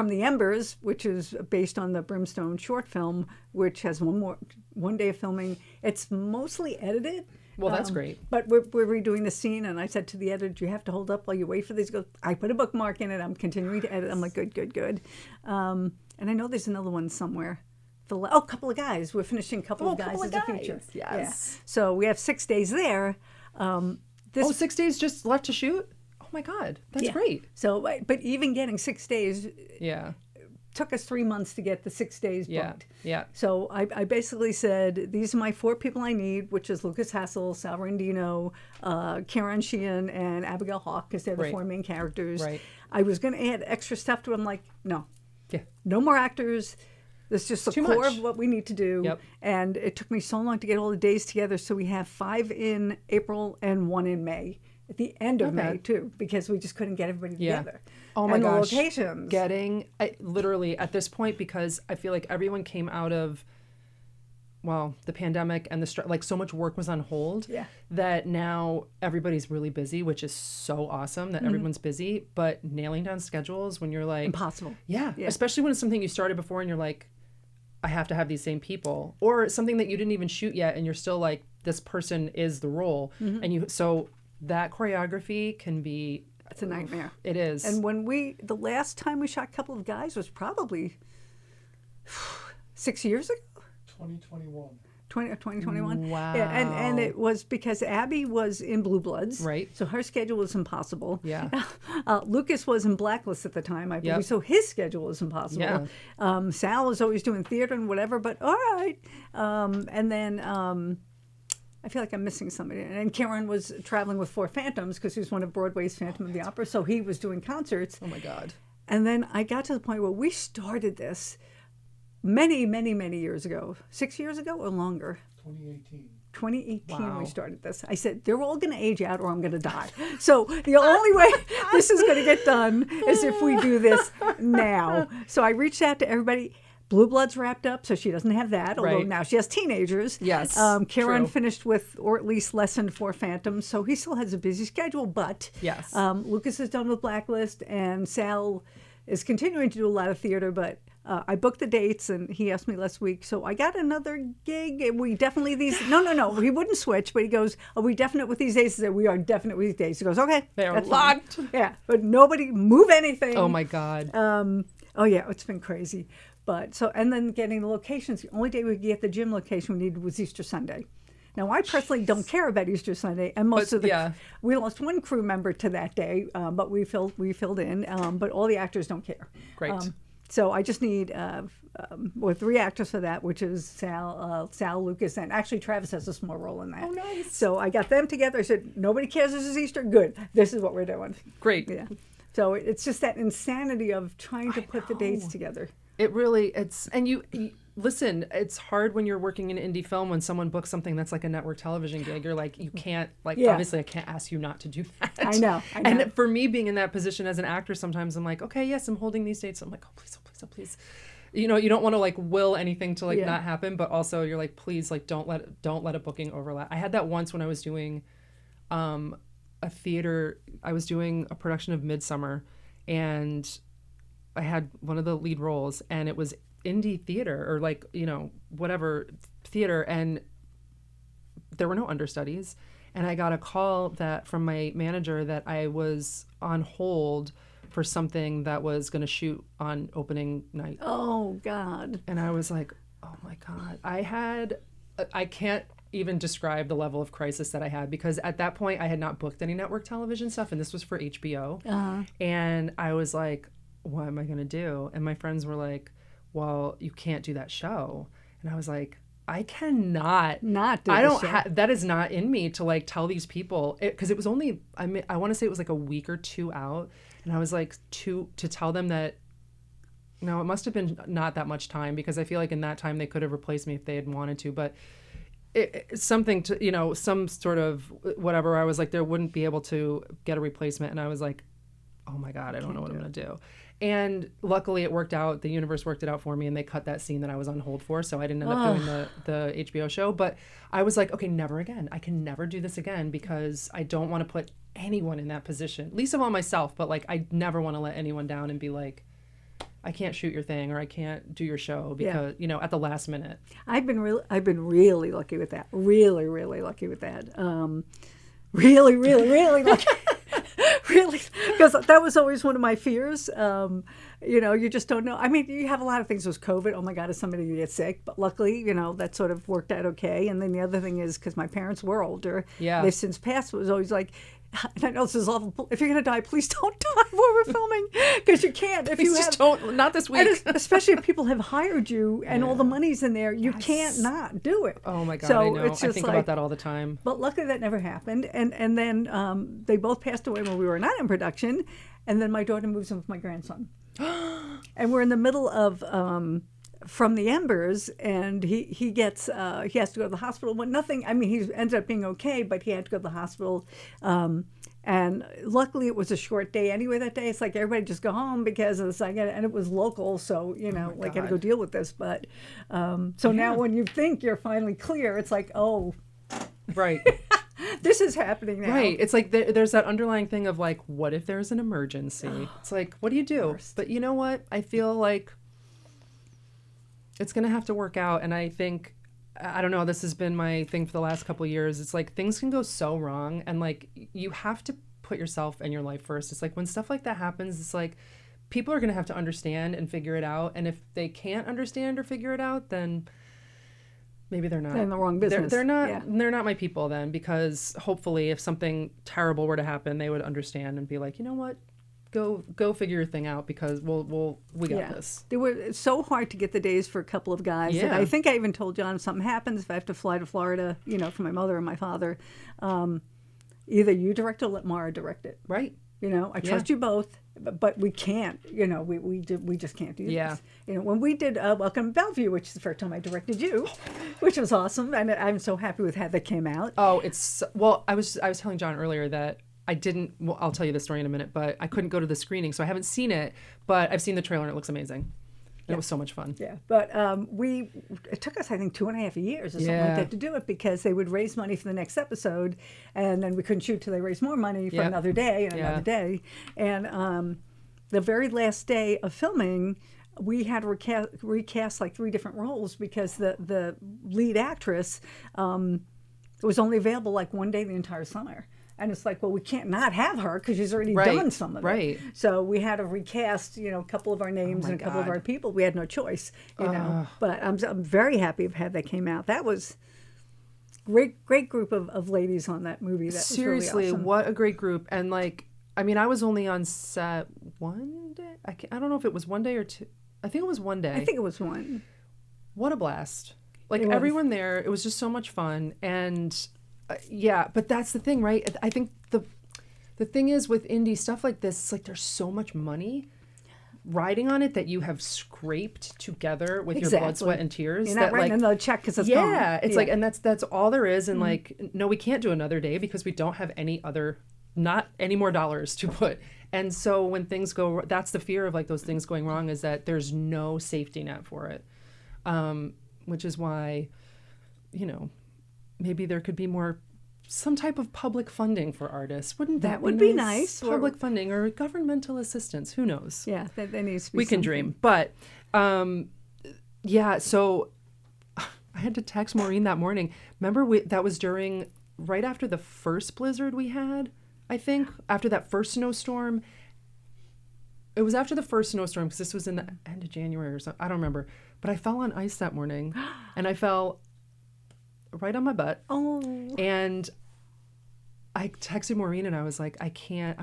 Speaker 3: the Embers, which is based on the Brimstone short film, which has one day of filming. It's mostly edited.
Speaker 4: Well, that's great.
Speaker 3: But we're redoing the scene, and I said to the editor, "Do you have to hold up while you wait for these?" He goes, "I put a bookmark in it. I'm continuing to edit." I'm like, good. And I know there's another one somewhere. Couple of Guys. We're finishing Couple of Guys as a feature.
Speaker 4: Yes.
Speaker 3: Yeah. So we have 6 days there.
Speaker 4: 6 days just left to shoot? Oh my God, that's great.
Speaker 3: So, but even getting 6 days, took us 3 months to get the 6 days booked.
Speaker 4: Yeah.
Speaker 3: So I basically said, these are my 4 people I need, which is Lucas Hassel, Sal Rendino, Karen Sheehan, and Abigail Hawke, because they're the 4 main characters.
Speaker 4: Right.
Speaker 3: I was going to add extra stuff to it. I'm like, no.
Speaker 4: Yeah.
Speaker 3: No more actors. That's just the core of what we need to do.
Speaker 4: Yep.
Speaker 3: And it took me so long to get all the days together. So we have 5 in April and 1 in May. At the end of May, too, because we just couldn't get everybody together.
Speaker 4: Oh my gosh.
Speaker 3: The locations.
Speaker 4: Literally at this point, because I feel like everyone came out of, the pandemic and so much work was on hold that now everybody's really busy, which is so awesome that everyone's busy, but nailing down schedules when you're like...
Speaker 3: Impossible.
Speaker 4: Yeah. Especially when it's something you started before and you're like, I have to have these same people, or something that you didn't even shoot yet and you're still like, this person is the role. And so that choreography can be...
Speaker 3: It's a nightmare.
Speaker 4: It is.
Speaker 3: And the last time we shot Couple of Guys was probably 6 years ago.
Speaker 5: 2021.
Speaker 3: 2021.
Speaker 4: Wow.
Speaker 3: Yeah, and it was because Abby was in Blue Bloods.
Speaker 4: Right.
Speaker 3: So her schedule was impossible.
Speaker 4: Yeah.
Speaker 3: Lucas was in Blacklist at the time, I believe.
Speaker 4: Yep.
Speaker 3: So his schedule was impossible.
Speaker 4: Yeah.
Speaker 3: Sal was always doing theater and whatever, but all right. And then I feel like I'm missing somebody. And Karen was traveling with Four Phantoms because he was one of Broadway's Phantom of the Opera. So he was doing concerts.
Speaker 4: Oh my God.
Speaker 3: And then I got to the point where we started this many, many, many years ago. 6 years ago or longer?
Speaker 5: 2018.
Speaker 3: 2018
Speaker 4: Wow.
Speaker 3: we started this. I said, they're all going to age out or I'm going to die. So the only way this is going to get done is if we do this now. So I reached out to everybody. Blue Bloods wrapped up, so she doesn't have that, although
Speaker 4: Right.
Speaker 3: now she has teenagers.
Speaker 4: Yes,
Speaker 3: Karen
Speaker 4: true.
Speaker 3: finished with, or at least less than Four Phantoms, so he still has a busy schedule, but
Speaker 4: Yes.
Speaker 3: Lucas is done with Blacklist, and Sal is continuing to do a lot of theater, but I booked the dates, and he asked me last week, so I got another gig, and we definitely no, he wouldn't switch, but he goes, are we definite with these days? I said, we are definite with these days. He goes, okay,
Speaker 4: They're
Speaker 3: that's fine."
Speaker 4: locked.
Speaker 3: Yeah, but nobody move anything.
Speaker 4: Oh my God.
Speaker 3: Oh yeah, it's been crazy. But so, and then getting the locations. The only day we could get the gym location we needed was Easter Sunday. Now, I personally don't care about Easter Sunday, and most
Speaker 4: But,
Speaker 3: of the
Speaker 4: yeah.
Speaker 3: we lost one crew member to that day, but we filled in. But all the actors don't care.
Speaker 4: Great.
Speaker 3: So I just need three actors for that, which is Sal, Lucas, and actually Travis has a small role in that.
Speaker 4: Oh, nice.
Speaker 3: So I got them together. I said, nobody cares. This is Easter. Good. This is what we're doing.
Speaker 4: Great.
Speaker 3: Yeah. So it's just that insanity of trying to put the dates together.
Speaker 4: It really, and you listen, it's hard when you're working in indie film when someone books something that's like a network television gig. You're like, you can't, like,
Speaker 3: Yeah.
Speaker 4: obviously I can't ask you not to do that.
Speaker 3: I know.
Speaker 4: And for me being in that position as an actor, sometimes I'm like, okay, yes, I'm holding these dates. I'm like, oh, please, oh, please, oh, please. You know, you don't want to like will anything to like
Speaker 3: Yeah.
Speaker 4: not happen, but also you're like, please, like, don't let a booking overlap. I had that once when I was doing a theater. I was doing a production of Midsummer, and I had one of the lead roles, and it was indie theater or like, you know, whatever theater, and there were no understudies. And I got a call that from my manager that I was on hold for something that was going to shoot on opening night.
Speaker 3: Oh God.
Speaker 4: And I was like, oh my God. I can't even describe the level of crisis that I had, because at that point I had not booked any network television stuff, and this was for HBO. And I was like, what am I going to do? And my friends were like, well, you can't do that show. And I was like, I cannot
Speaker 3: Not do
Speaker 4: I
Speaker 3: the
Speaker 4: don't
Speaker 3: show.
Speaker 4: that is not in me to like tell these people, because it was only, I want to say it was like a week or two out, and I was like to tell them that, no, it must have been not that much time, because I feel like in that time they could have replaced me if they had wanted to, but something to, you know, some sort of whatever, I was like, there wouldn't be able to get a replacement. And I was like, oh my God, I don't know what I'm going to do. And luckily it worked out. The universe worked it out for me, and they cut that scene that I was on hold for. So I didn't end up doing the HBO show. But I was like, okay, never again. I can never do this again, because I don't want to put anyone in that position, least of all myself. But like, I never want to let anyone down and be like, I can't shoot your thing, or I can't do your show because, you know, at the last minute.
Speaker 3: I've been really lucky with that. Really lucky with that. Really lucky. Really, because that was always one of my fears. You know, you just don't know. I mean, you have a lot of things with COVID. Oh my God, is somebody going to get sick? But luckily, you know, that sort of worked out okay. And then the other thing is, because my parents were older,
Speaker 4: Yeah.
Speaker 3: they've since passed, it was always like, and I know this is awful, if you're going to die, please don't die while we're filming, because you can't. If you
Speaker 4: Just
Speaker 3: have,
Speaker 4: don't, not this
Speaker 3: and
Speaker 4: week.
Speaker 3: especially if people have hired you and all the money's in there, you can't not do it.
Speaker 4: Oh my God,
Speaker 3: So
Speaker 4: I know.
Speaker 3: it's
Speaker 4: I
Speaker 3: just
Speaker 4: think
Speaker 3: like,
Speaker 4: about that all the time.
Speaker 3: but luckily that never happened. And then they both passed away when we were not in production. And then my daughter moves in with my grandson. And we're in the middle of From the Embers, and he has to go to the hospital. Well, nothing. I mean, he ended up being okay, but he had to go to the hospital. And luckily, it was a short day anyway. That day, it's like everybody just go home because of this. And it was local, so you know, like I had to go deal with this. But so now, when you think you're finally clear, it's like, oh,
Speaker 4: Right.
Speaker 3: this is happening now.
Speaker 4: Right. It's like there's that underlying thing of like, what if there's an emergency? It's like, what do you do? But you know what? I feel like it's going to have to work out. And I think, I don't know, this has been my thing for the last couple of years. It's like things can go so wrong, and like you have to put yourself and your life first. It's like when stuff like that happens, it's like people are going to have to understand and figure it out. And if they can't understand or figure it out, then maybe they're not.
Speaker 3: They're in the wrong business.
Speaker 4: They're not.
Speaker 3: Yeah.
Speaker 4: They're not my people then, because hopefully, if something terrible were to happen, they would understand and be like, you know what, go figure your thing out, because we got this.
Speaker 3: They were so hard to get the days for a couple of guys that
Speaker 4: Yeah.
Speaker 3: I think I even told John, if something happens, if I have to fly to Florida, for my mother and my father, either you direct or let Mara direct it.
Speaker 4: Right.
Speaker 3: I trust you both, but we can't. We just can't do
Speaker 4: Yeah.
Speaker 3: this. When we did Welcome to Bellevue, which is the first time I directed you, which was awesome, and I'm so happy with how that came out.
Speaker 4: Oh, well. I was telling John earlier that I didn't. Well, I'll tell you the story in a minute, but I couldn't go to the screening, so I haven't seen it. But I've seen the trailer, and it looks amazing. It was so much fun.
Speaker 3: Yeah, but it took us, I think, 2.5 years or something like that to do it, because they would raise money for the next episode, and then we couldn't shoot till they raised more money for another day and another day. And the very last day of filming, we had to recast like 3 different roles, because the lead actress was only available like one day the entire summer. And it's like, well, we can't not have her because she's already done some of it. So we had to recast, a couple of our names and a couple of our people. We had no choice, But I'm very happy of how that came out. That was great group of ladies on that movie. That
Speaker 4: Seriously,
Speaker 3: was really awesome.
Speaker 4: What a great group. And I was only on set one day. I don't know if it was one day or two. I think it was one day.
Speaker 3: I think it was one.
Speaker 4: What a blast. Everyone there, it was just so much fun. And but that's the thing, right? I think the thing is with indie stuff like this, it's like there's so much money riding on it that you have scraped together with your blood, sweat, and tears.
Speaker 3: You're not writing another check because it's gone.
Speaker 4: It's like, and that's all there is. And no, we can't do another day because we don't have not any more dollars to put. And so when things go, that's the fear of those things going wrong, is that there's no safety net for it. Which is why, maybe there could be some type of public funding for artists. Wouldn't that
Speaker 3: would be nice?
Speaker 4: Public funding or governmental assistance. Who knows?
Speaker 3: Yeah, that needs to be.
Speaker 4: We can dream. But, so I had to text Maureen that morning. Remember, that was right after the first blizzard we had, I think, after that first snowstorm. It was after the first snowstorm, because this was in the end of January or something. I don't remember. But I fell on ice that morning, and I fell right on my butt.
Speaker 3: Oh.
Speaker 4: And I texted Maureen, and I was like, I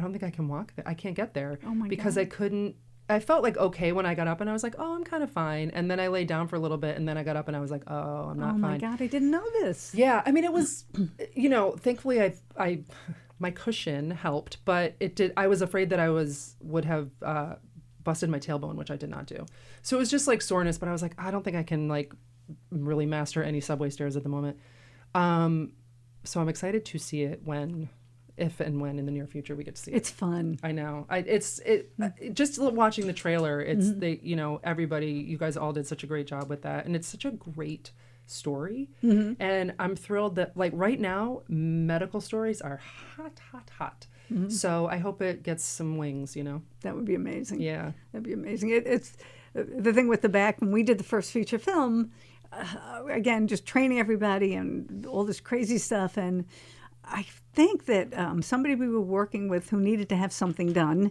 Speaker 4: don't think I can walk there. I can't get there.
Speaker 3: Oh my
Speaker 4: because
Speaker 3: God.
Speaker 4: I felt okay when I got up, and I was like, oh, I'm kind of fine. And then I laid down for a little bit, and then I got up and I was like, oh, I'm not fine.
Speaker 3: Oh my God, I didn't know this.
Speaker 4: Yeah. I mean, it was, thankfully my cushion helped, but it did. I was afraid that I would have busted my tailbone, which I did not do. So it was just soreness, but I was like, I don't think I can really master any subway stairs at the moment. So I'm excited to see it if and when in the near future we get to see it.
Speaker 3: It's fun.
Speaker 4: I know. Just watching the trailer, it's everybody, you guys all did such a great job with that, and it's such a great story. And I'm thrilled that right now medical stories are hot. So I hope it gets some wings.
Speaker 3: That would be amazing.
Speaker 4: Yeah,
Speaker 3: that'd be amazing. It's the thing with the back when we did the first feature film. Again, just training everybody and all this crazy stuff. And I think that somebody we were working with who needed to have something done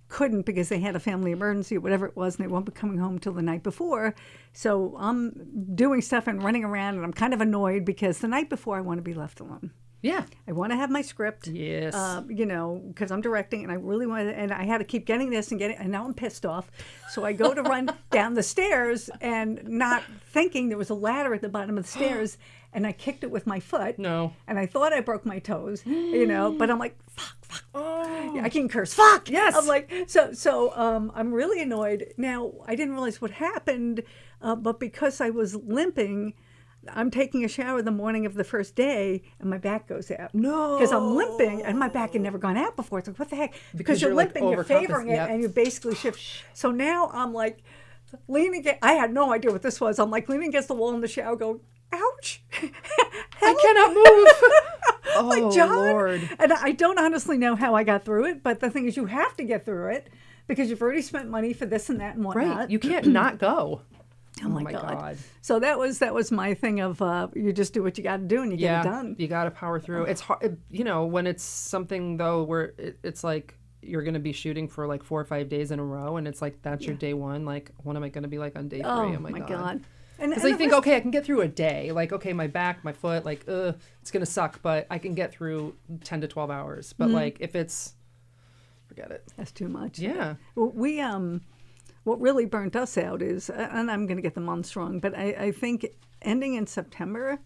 Speaker 3: couldn't, because they had a family emergency or whatever it was, and they won't be coming home till the night before. So I'm doing stuff and running around, and I'm kind of annoyed because the night before I want to be left alone.
Speaker 4: Yeah.
Speaker 3: I want to have my script.
Speaker 4: Yes.
Speaker 3: Because I'm directing, and I really want to, and I had to keep getting this and and now I'm pissed off. So I go to run down the stairs and not thinking there was a ladder at the bottom of the stairs, and I kicked it with my foot.
Speaker 4: No.
Speaker 3: And I thought I broke my toes, but I'm like, fuck. Oh. Yeah, I can curse. Fuck.
Speaker 4: Yes.
Speaker 3: I'm like, so I'm really annoyed. Now, I didn't realize what happened, but because I was limping, I'm taking a shower the morning of the first day, and my back goes out. No. Because I'm limping, and my back had never gone out before. It's like, what the heck? Because you're limping, you're favoring it, and you basically shift. So now I'm leaning against, I had no idea what this was. I'm leaning against the wall in the shower going, ouch.
Speaker 4: I cannot move.
Speaker 3: John.
Speaker 4: Lord.
Speaker 3: And I don't honestly know how I got through it, but the thing is you have to get through it because you've already spent money for this and that and whatnot.
Speaker 4: Right. You can't not go.
Speaker 3: Oh my God. So that was my thing of you just do what you got to do and you get it done.
Speaker 4: You got to power through. It's hard, when it's something though where it's you're going to be shooting for 4 or 5 days in a row, and it's that's your day one. What am I going to be on day 3?
Speaker 3: Oh my God.
Speaker 4: Because I think, okay, I can get through a day. Like, okay, my back, my foot, like, it's going to suck, but I can get through 10 to 12 hours. But, like, if it's, forget it.
Speaker 3: That's too much.
Speaker 4: Yeah.
Speaker 3: Well, what really burnt us out is, and I'm going to get the months wrong, but I think ending in September,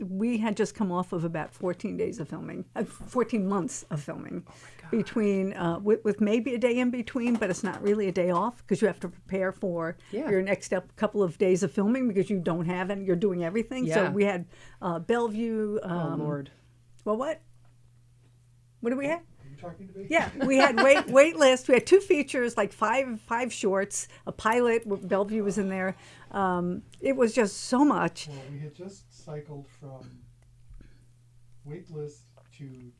Speaker 3: we had just come off of about 14 days of filming, 14 months of filming, between with maybe a day in between, but it's not really a day off because you have to prepare for your next couple of days of filming because you don't have any, you're doing everything.
Speaker 4: Yeah.
Speaker 3: So we had Bellevue.
Speaker 4: Oh, Lord.
Speaker 3: Well, what? What do we have?
Speaker 5: Are you talking to me?
Speaker 3: Yeah, we had wait list. We had 2 features, like five shorts, a pilot. Bellevue was in there. It was just so much.
Speaker 5: Well, we had just cycled from waitlist to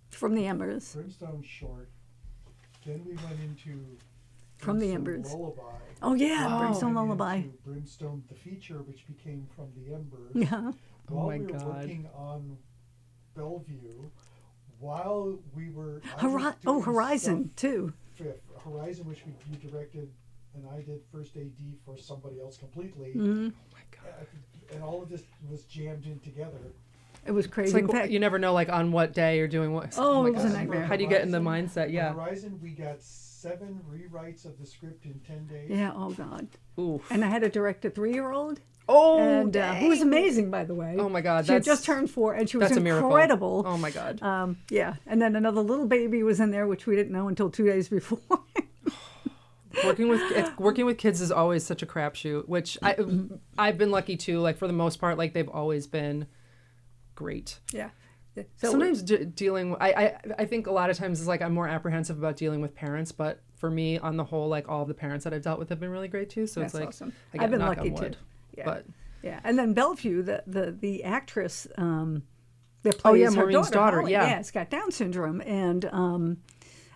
Speaker 3: From the Embers.
Speaker 5: Brimstone short. Then we went into
Speaker 3: From the
Speaker 5: Brimstone
Speaker 3: Embers.
Speaker 5: Lullaby.
Speaker 3: Oh yeah, Brimstone
Speaker 5: Went
Speaker 3: Lullaby.
Speaker 5: into Brimstone the feature, which became From the Embers.
Speaker 3: Yeah.
Speaker 5: While
Speaker 4: my
Speaker 5: we were
Speaker 4: God.
Speaker 5: working on Bellevue, while we were I was doing
Speaker 3: Horizon
Speaker 5: stuff
Speaker 3: too.
Speaker 5: for Horizon, which you directed, and I did first AD for somebody else completely.
Speaker 3: Mm-hmm.
Speaker 5: And all of this was jammed in together.
Speaker 3: It was
Speaker 4: It's
Speaker 3: crazy.
Speaker 4: like,
Speaker 3: In fact,
Speaker 4: you never know, like, on what day you're doing what.
Speaker 3: Oh,
Speaker 4: my
Speaker 3: it was a
Speaker 4: God.
Speaker 3: nightmare.
Speaker 4: How do you get in the
Speaker 5: Horizon-
Speaker 4: mindset? Yeah.
Speaker 5: For Horizon, we got 7 rewrites of the script in 10 days.
Speaker 3: yeah. Oh God.
Speaker 4: Ooh.
Speaker 3: And I had to direct a 3-year-old,
Speaker 4: Oh,
Speaker 3: and who was
Speaker 4: dang.
Speaker 3: amazing, by the way.
Speaker 4: Oh, my God,
Speaker 3: She had
Speaker 4: that's-
Speaker 3: just turned 4, and she was
Speaker 4: That's a miracle.
Speaker 3: incredible.
Speaker 4: Oh, my God.
Speaker 3: Yeah, and then another little baby was in there, which we didn't know until 2 days before.
Speaker 4: Working with kids is always such a crapshoot, which I've been lucky too. Like, for the most part, like, they've always been great.
Speaker 3: Yeah. So
Speaker 4: Sometimes dealing, I think a lot of times it's like I'm more apprehensive about dealing with parents, but for me, on the whole, like, all of the parents that I've dealt with have been really great too. So
Speaker 3: That's
Speaker 4: it's like,
Speaker 3: awesome.
Speaker 4: again,
Speaker 3: I've been
Speaker 4: knock
Speaker 3: lucky
Speaker 4: on wood.
Speaker 3: too. Yeah.
Speaker 4: But
Speaker 3: Yeah, and then Bellevue, the actress that plays
Speaker 4: Oh, yeah,
Speaker 3: her
Speaker 4: Maureen's daughter,
Speaker 3: Holly,
Speaker 4: yeah.
Speaker 3: yeah, it's got Down syndrome, and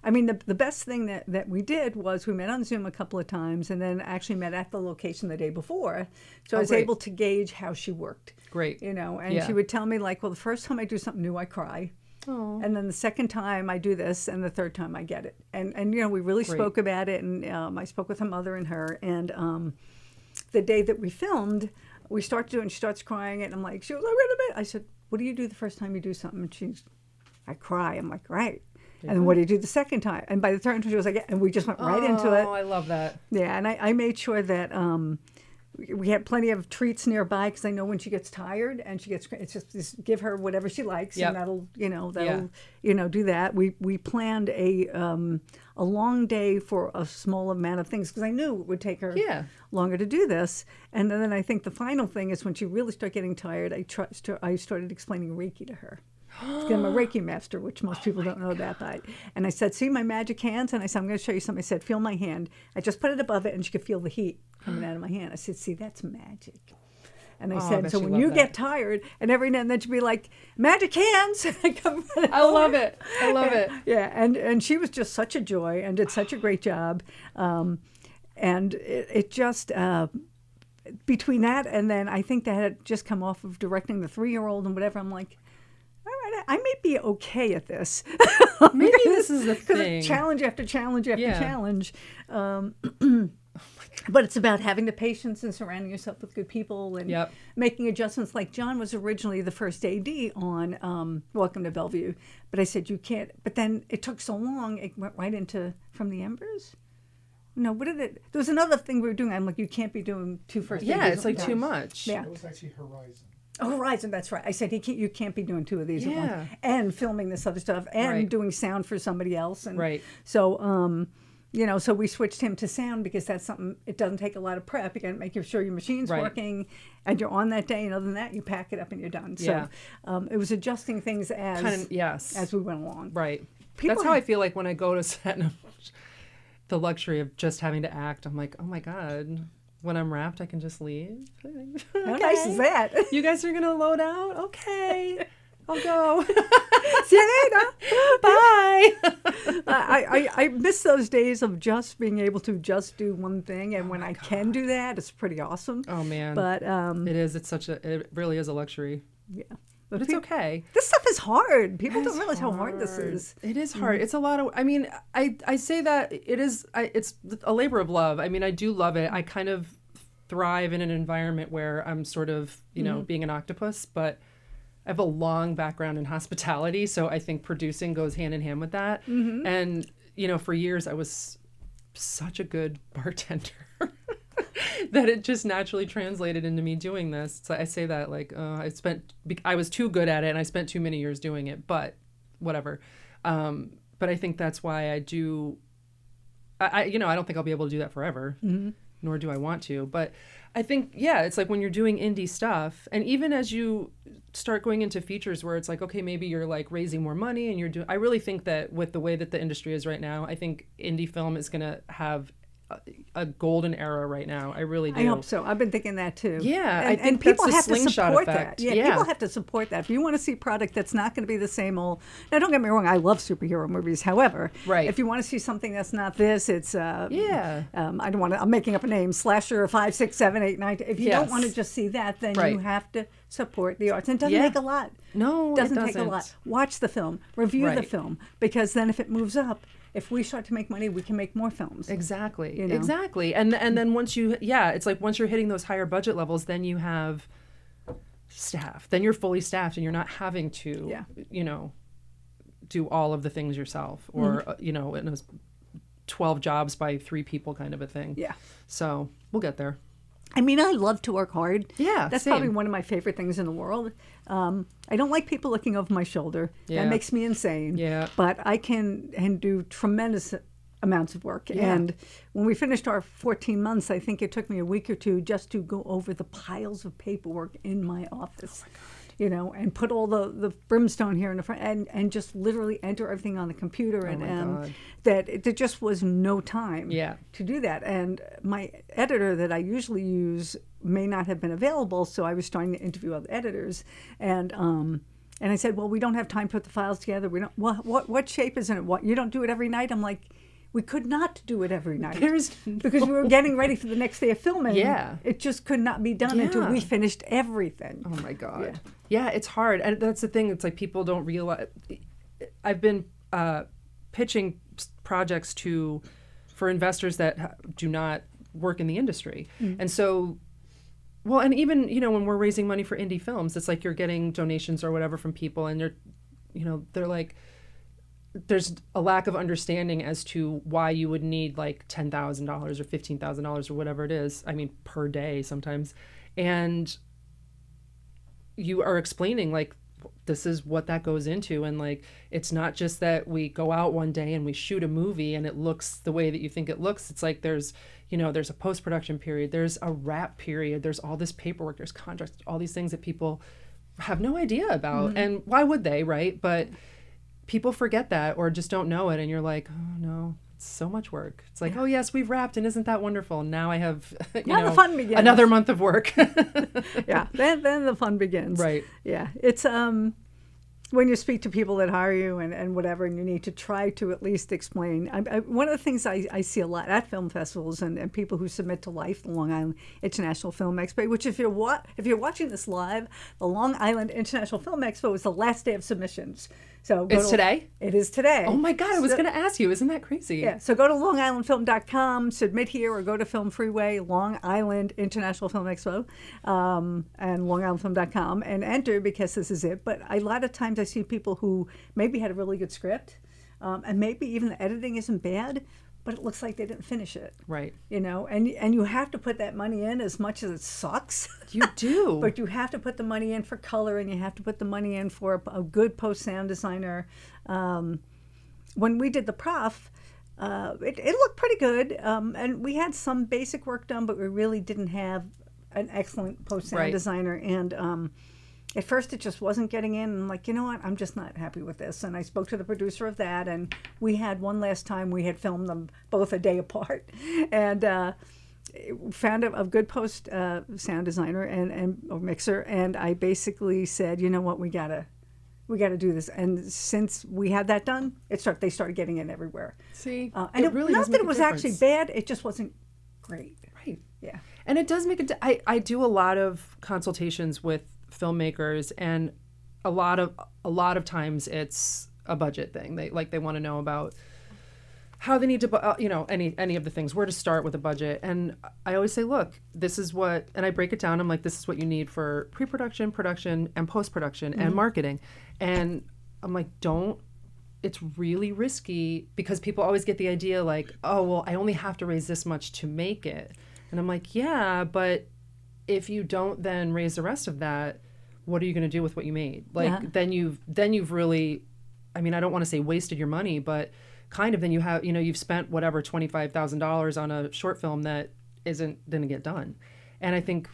Speaker 3: I mean the best thing that we did was we met on Zoom a couple of times, and then actually met at the location the day before, so I was
Speaker 4: great.
Speaker 3: able to gauge how she worked.
Speaker 4: Great.
Speaker 3: You know, and
Speaker 4: Yeah.
Speaker 3: she would tell me, like, well, the first time I do something new, I cry.
Speaker 4: Oh.
Speaker 3: And then the second time I do this, and the third time I get it. And you know, we really spoke about it, and I spoke with her mother and her. And the day that we filmed, we start to do it, and she starts crying, and I'm like, she was like, wait a minute. I said, what do you do the first time you do something? And I cry. I'm like, right. And then what do you do the second time? And by the third time, she was like, yeah. And we just went right into it.
Speaker 4: Oh, I love that.
Speaker 3: Yeah, and I made sure that we had plenty of treats nearby because I know when she gets tired and she gets, it's just give her whatever she likes,
Speaker 4: Yep.
Speaker 3: and that'll do that. We planned a long day for a small amount of things because I knew it would take her longer to do this. And then I think the final thing is when she really started getting tired, I started explaining Reiki to her. Because I'm a Reiki master, which most people don't know that. But, and I said, see my magic hands? And I said, I'm going to show you something. I said, feel my hand. I just put it above it, and she could feel the heat coming out of my hand. I said, see, that's magic. And I said,
Speaker 4: bet
Speaker 3: so
Speaker 4: she
Speaker 3: when
Speaker 4: loved
Speaker 3: you
Speaker 4: that.
Speaker 3: get tired, and every now and then she'd be like, magic hands. And I come running
Speaker 4: I love
Speaker 3: over.
Speaker 4: it. I love it.
Speaker 3: Yeah, and she was just such a joy and did such a great job. And it just, between that and then I think that had just come off of directing the 3-year-old and whatever, I'm like, all right, I may be okay at this.
Speaker 4: Maybe this is the
Speaker 3: Because
Speaker 4: thing.
Speaker 3: challenge after challenge after
Speaker 4: Yeah.
Speaker 3: challenge. But it's about having the patience and surrounding yourself with good people and
Speaker 4: Yep.
Speaker 3: making adjustments. Like John was originally the first AD on Welcome to Bellevue. But I said, you can't. But then it took so long, it went right into From the Embers. No, what did it? There was another thing we were doing. I'm like, you can't be doing 2 first
Speaker 4: Yeah,
Speaker 3: ADs
Speaker 4: it's like
Speaker 3: at
Speaker 4: too
Speaker 3: once.
Speaker 4: much.
Speaker 3: Yeah.
Speaker 5: That was actually Horizon.
Speaker 3: Oh, Horizon, that's right. I said you can't be doing 2 of these at
Speaker 4: Yeah.
Speaker 3: once, and filming this other stuff, and
Speaker 4: Right.
Speaker 3: doing sound for somebody else, and
Speaker 4: Right.
Speaker 3: So, so we switched him to sound because that's something. It doesn't take a lot of prep. You got to make sure your machine's
Speaker 4: Right.
Speaker 3: working, and you're on that day. And other than that, you pack it up and you're done. So, it was adjusting things as we went along.
Speaker 4: Right.
Speaker 3: People
Speaker 4: That's how I
Speaker 3: have-
Speaker 4: feel like when I go to set and the luxury of just having to act. I'm like, oh my God, when I'm wrapped, I can just leave.
Speaker 3: How nice is that?
Speaker 4: You guys are going to load out? Okay. I'll go.
Speaker 3: See you later.
Speaker 4: Bye.
Speaker 3: I miss those days of just being able to just do one thing, and when I can do that, it's pretty awesome.
Speaker 4: Oh, man.
Speaker 3: But
Speaker 4: it is. It really is a luxury.
Speaker 3: yeah,
Speaker 4: But it's okay.
Speaker 3: This stuff is hard. People don't
Speaker 4: It's
Speaker 3: realize how hard this
Speaker 4: hard.
Speaker 3: is.
Speaker 4: It is hard. It's a lot of, I mean, I say that it is, it's a labor of love. I mean, I do love it. I kind of thrive in an environment where I'm sort of, you know, being an octopus, but I have a long background in hospitality. So I think producing goes hand in hand with that. And, you know, for years I was such a good bartender that it just naturally translated into me doing this. So I say that like, I was too good at it and I spent too many years doing it, but whatever. But I think that's why I do, I don't think I'll be able to do that forever, nor do I want to. But I think, yeah, it's like when you're doing indie stuff, and even as you start going into features where it's like, okay, maybe you're like raising more money and you're doing, I really think that with the way that the industry is right now, I think indie film is going to have a golden era right now. I really do.
Speaker 3: I hope so. I've been thinking that too.
Speaker 4: Yeah,
Speaker 3: and,
Speaker 4: I think
Speaker 3: and people
Speaker 4: that's
Speaker 3: have
Speaker 4: the
Speaker 3: to
Speaker 4: slingshot
Speaker 3: support
Speaker 4: effect.
Speaker 3: that. Yeah, people have to support that. If you want to see product that's not going to be the same old. Now, don't get me wrong. I love superhero movies. However, if you want to see something that's not this, it's I don't want to. I'm making up a name. Slasher 5, 6, 7, 8, 9. If you don't want to just see that, then you have to support the arts. And it doesn't take a lot.
Speaker 4: No,
Speaker 3: it doesn't take a lot. Watch the film. Review the film, because then if it moves up. If we start to make money, we can make more films.
Speaker 4: Exactly.
Speaker 3: You know?
Speaker 4: Exactly. And then once it's like once you're hitting those higher budget levels, then you have staff. Then you're fully staffed and you're not having to, you know, do all of the things yourself or, you know, in a 12 jobs by 3 people kind of a thing.
Speaker 3: Yeah.
Speaker 4: So we'll get there.
Speaker 3: I mean, I love to work hard.
Speaker 4: Yeah,
Speaker 3: that's
Speaker 4: same.
Speaker 3: probably one of my favorite things in the world. I don't like people looking over my shoulder.
Speaker 4: Yeah.
Speaker 3: That makes me insane.
Speaker 4: Yeah.
Speaker 3: But I can and do tremendous amounts of work.
Speaker 4: Yeah.
Speaker 3: And when we finished our 14 months, I think it took me a week or two just to go over the piles of paperwork in my office. Oh my God. You know, and put all the brimstone here in the front and just literally enter everything on the computer. And there just was no time to do that. And my editor that I usually use may not have been available, so I was starting to interview other editors. And I said, well, we don't have time to put the files together. We don't. What shape is it? What, you don't do it every night? I'm like, we could not do it every night because we were getting ready for the next day of filming.
Speaker 4: Yeah.
Speaker 3: It just could not be done until we finished everything.
Speaker 4: Oh my God. Yeah, it's hard. And that's the thing. It's like people don't realize. I've been pitching projects for investors that do not work in the industry. And so, well, and even, you know, when we're raising money for indie films, it's like you're getting donations or whatever from people and they're like, there's a lack of understanding as to why you would need like $10,000 or $15,000 or whatever it is. I mean, per day sometimes. And you are explaining like, this is what that goes into. And like, it's not just that we go out one day and we shoot a movie and it looks the way that you think it looks. It's like, there's a post-production period, there's a wrap period, there's all this paperwork, there's contracts, all these things that people have no idea about. And why would they, right? But people forget that or just don't know it. And you're like, oh no, it's so much work. It's like, oh yes, we've wrapped and isn't that wonderful? Now I have,
Speaker 3: the fun begins.
Speaker 4: Another month of work.
Speaker 3: Then the fun begins.
Speaker 4: Right.
Speaker 3: Yeah. It's, when you speak to people that hire you and whatever, and you need to try to at least explain. One of the things I see a lot at film festivals and people who submit to LIFE, the Long Island International Film Expo, which if you're watching this live, the Long Island International Film Expo is the last day of submissions. So
Speaker 4: it's today?
Speaker 3: It is today.
Speaker 4: Oh my God, I was going to ask you, isn't that crazy?
Speaker 3: Yeah, so go to longislandfilm.com, submit here, or go to Film Freeway, Long Island International Film Expo, and longislandfilm.com, and enter because this is it. But a lot of times I see people who maybe had a really good script, and maybe even the editing isn't bad, but it looks like they didn't finish it.
Speaker 4: Right.
Speaker 3: You know, and you have to put that money in as much as it sucks.
Speaker 4: You do.
Speaker 3: But you have to put the money in for color, and you have to put the money in for a good post-sound designer. When we did The Prof, it looked pretty good, and we had some basic work done, but we really didn't have an excellent post-sound designer. And at first it just wasn't getting in. I'm like, you know what? I'm just not happy with this. And I spoke to the producer of that, and we had one last time we had filmed them both a day apart. And found a good post sound designer or mixer, and I basically said, you know what, we gotta do this. And since we had that done, they started getting in everywhere.
Speaker 4: See,
Speaker 3: and it
Speaker 4: really
Speaker 3: not
Speaker 4: does
Speaker 3: that
Speaker 4: make
Speaker 3: it
Speaker 4: a
Speaker 3: was
Speaker 4: difference.
Speaker 3: actually bad, it just wasn't great.
Speaker 4: Right.
Speaker 3: Yeah.
Speaker 4: And it does make I do a lot of consultations with filmmakers, and a lot of times it's a budget thing. They want to know about how they need to, any of the things, where to start with a budget. And I always say, look, this is what, and I break it down. I'm like, this is what you need for pre-production, production, and post-production and marketing. And I'm like, it's really risky because people always get the idea like, oh, well, I only have to raise this much to make it. And I'm like, yeah, but if you don't then raise the rest of that, what are you going to do with what you made? Like, then you've really, I mean, I don't want to say wasted your money, but kind of then you have, you've spent whatever, $25,000 on a short film that isn't going to get done. And I think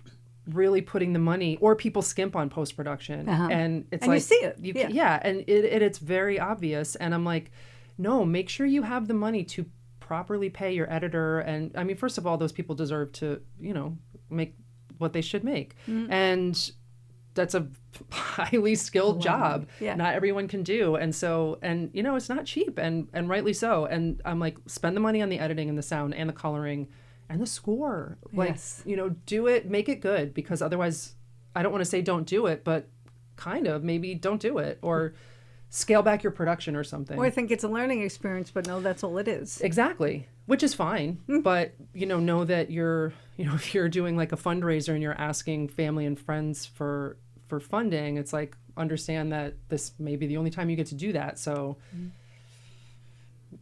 Speaker 4: really putting the money, or people skimp on post-production and it's like,
Speaker 3: you see it.
Speaker 4: And it's very obvious. And I'm like, no, make sure you have the money to properly pay your editor. And I mean, first of all, those people deserve to, make what they should make. And that's a highly skilled job. Not everyone can do. And so, it's not cheap and rightly so. And I'm like, spend the money on the editing and the sound and the coloring and the score. Like, do it, make it good, because otherwise I don't want to say don't do it, but kind of maybe don't do it, or scale back your production or something.
Speaker 3: Or I think it's a learning experience, but no, that's all it is.
Speaker 4: Exactly. Which is fine. But, know that you're, if you're doing like a fundraiser and you're asking family and friends for funding, it's like, understand that this may be the only time you get to do that. So,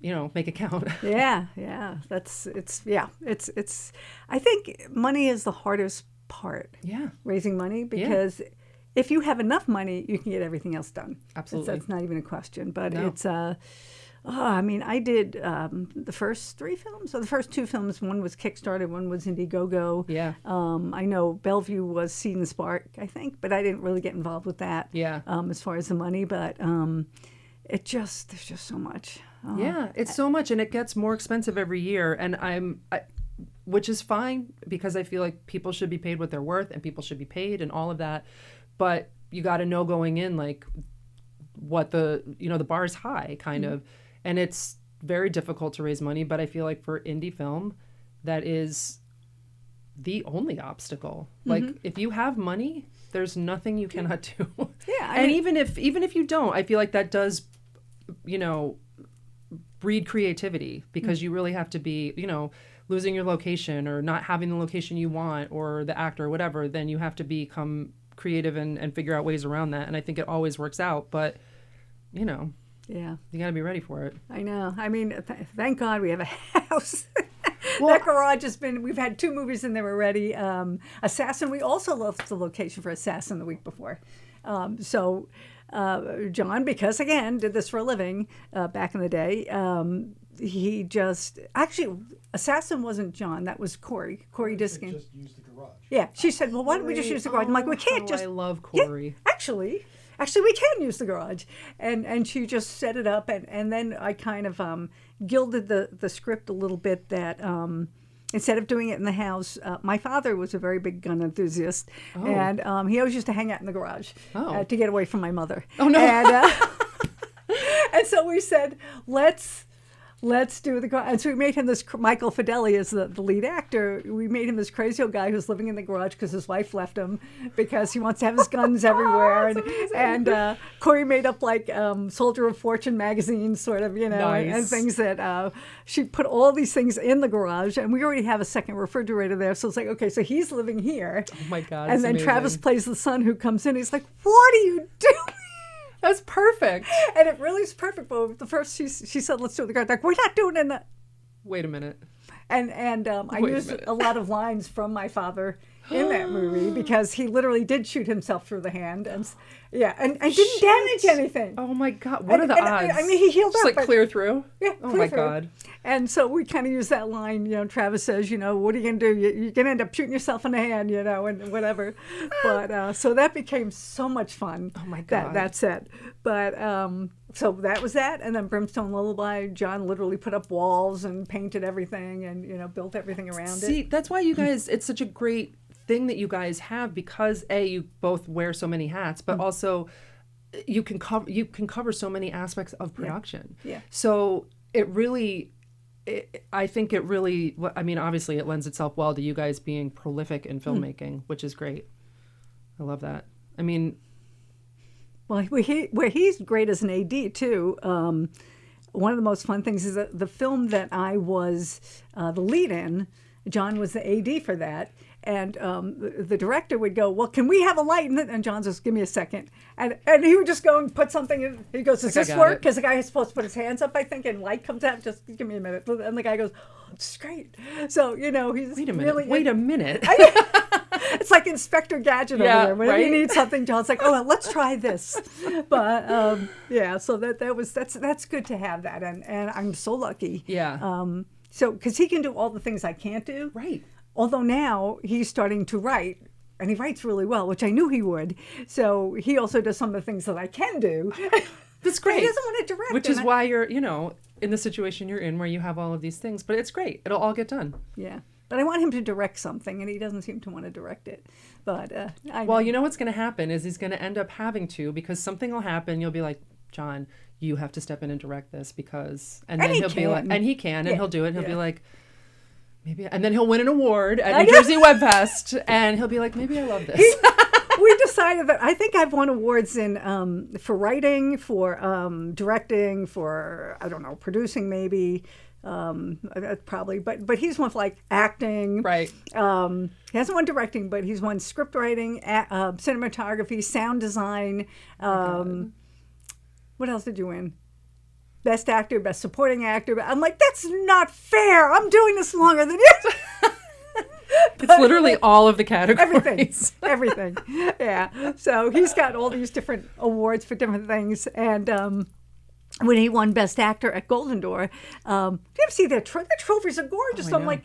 Speaker 4: make it count. It's I think money is the hardest part. Raising money, because if you have enough money, you can get everything else done. Absolutely.
Speaker 3: That's not even a question, but it's, I mean, I did the first 3 films, or the first 2 films. One was Kickstarted, one was Indiegogo. I know Bellevue was Seed and Spark, I think, but I didn't really get involved with that. As far as the money, but there's just so much.
Speaker 4: It's so much, and it gets more expensive every year. And which is fine, because I feel like people should be paid what they're worth, and people should be paid, and all of that. But you got to know going in, like, what the bar is high, kind of. And it's very difficult to raise money, but I feel like for indie film, that is the only obstacle. Like, if you have money, there's nothing you cannot do. And even if you don't, I feel like that does, breed creativity, because you really have to be, losing your location or not having the location you want, or the actor or whatever, then you have to become creative and figure out ways around that. And I think it always works out, but, you got to be ready for it.
Speaker 3: I know. I mean, thank God we have a house. That garage has been, we've had 2 movies in there already. Assassin, we also left the location for Assassin the week before. John, because again, did this for a living back in the day, he just, actually, Assassin wasn't John, that was Corey Diskin.
Speaker 5: Just use the garage.
Speaker 3: Yeah, she said, well, why don't we just use the garage? I'm like, we can't just.
Speaker 4: I love Corey.
Speaker 3: Yeah, actually, we can use the garage. And she just set it up, and then I kind of gilded the script a little bit, that instead of doing it in the house, my father was a very big gun enthusiast, and he always used to hang out in the garage to get away from my mother.
Speaker 4: Oh, no.
Speaker 3: And so we said, let's do the garage. And so we made him this, Michael Fideli is the lead actor. We made him this crazy old guy who's living in the garage because his wife left him because he wants to have his guns everywhere. And Corey made up like Soldier of Fortune magazine, sort of,
Speaker 4: Nice.
Speaker 3: and things that she put all these things in the garage. And we already have a second refrigerator there. So it's like, okay, so he's living here.
Speaker 4: Oh my God.
Speaker 3: And then
Speaker 4: amazing.
Speaker 3: Travis plays the son who comes in. He's like, what are you doing?
Speaker 4: That's perfect.
Speaker 3: And it really is perfect. But the first, she said, let's do it in the garage. Like, we're not doing it in the...
Speaker 4: Wait a minute.
Speaker 3: And I used a lot of lines from my father in that movie, because he literally did shoot himself through the hand. And didn't damage anything.
Speaker 4: Oh my God. What are the odds?
Speaker 3: I mean, he healed
Speaker 4: just
Speaker 3: up.
Speaker 4: Like clear through?
Speaker 3: Yeah.
Speaker 4: Oh my God.
Speaker 3: And so we kind of use that line, Travis says, what are you going to do? You're going to end up shooting yourself in the hand, and whatever. But so that became so much fun.
Speaker 4: Oh my God.
Speaker 3: That set. But so that was that. And then Brimstone Lullaby, John literally put up walls and painted everything and, built everything around it.
Speaker 4: See, that's why you guys, it's such a great thing that you guys have, because you both wear so many hats, but also you can cover so many aspects of production.
Speaker 3: Yeah.
Speaker 4: So it really, I think it really, I mean, obviously it lends itself well to you guys being prolific in filmmaking, which is great. I love that. I mean,
Speaker 3: well, where he's great as an AD too. one of the most fun things is that the film that I was the lead in, John was the AD for that. And the director would go, well, can we have a light? And John says, give me a second. And he would just go and put something in. He goes, does this work? Because the guy is supposed to put his hands up, I think, and light comes out. Just give me a minute. And the guy goes, oh, this is great. So, he's
Speaker 4: Wait a minute.
Speaker 3: really...
Speaker 4: Wait a minute.
Speaker 3: It's like Inspector Gadget over there. Whenever you need something, John's like, oh, well, let's try this. But, so that's good to have that. And I'm so lucky.
Speaker 4: Yeah.
Speaker 3: So, because he can do all the things I can't do.
Speaker 4: Right.
Speaker 3: Although now he's starting to write, and he writes really well, which I knew he would. So he also does some of the things that I can do.
Speaker 4: That's great.
Speaker 3: He doesn't want to direct.
Speaker 4: Which is why you're, in the situation you're in where you have all of these things. But it's great. It'll all get done.
Speaker 3: Yeah. But I want him to direct something, and he doesn't seem to want to direct it. But I know.
Speaker 4: Well, you know what's going to happen is he's going to end up having to, because something will happen. You'll be like, John, you have to step in and direct this because... And then he'll be like... And he can, and he'll do it. And he'll be like... Maybe, and then he'll win an award at New Jersey Web Fest, and he'll be like, maybe I love this.
Speaker 3: We decided that I think I've won awards in for writing, for directing, for, I don't know, producing maybe, probably. But he's won for like acting.
Speaker 4: Right.
Speaker 3: He hasn't won directing, but he's won script writing, cinematography, sound design. What else did you win? Best actor, best supporting actor. I'm like, that's not fair. I'm doing this longer than you.
Speaker 4: It's literally all of the categories.
Speaker 3: Everything. Yeah. So he's got all these different awards for different things. And when he won Best Actor at Golden Door, do you ever see their trophies are gorgeous. So I'm like,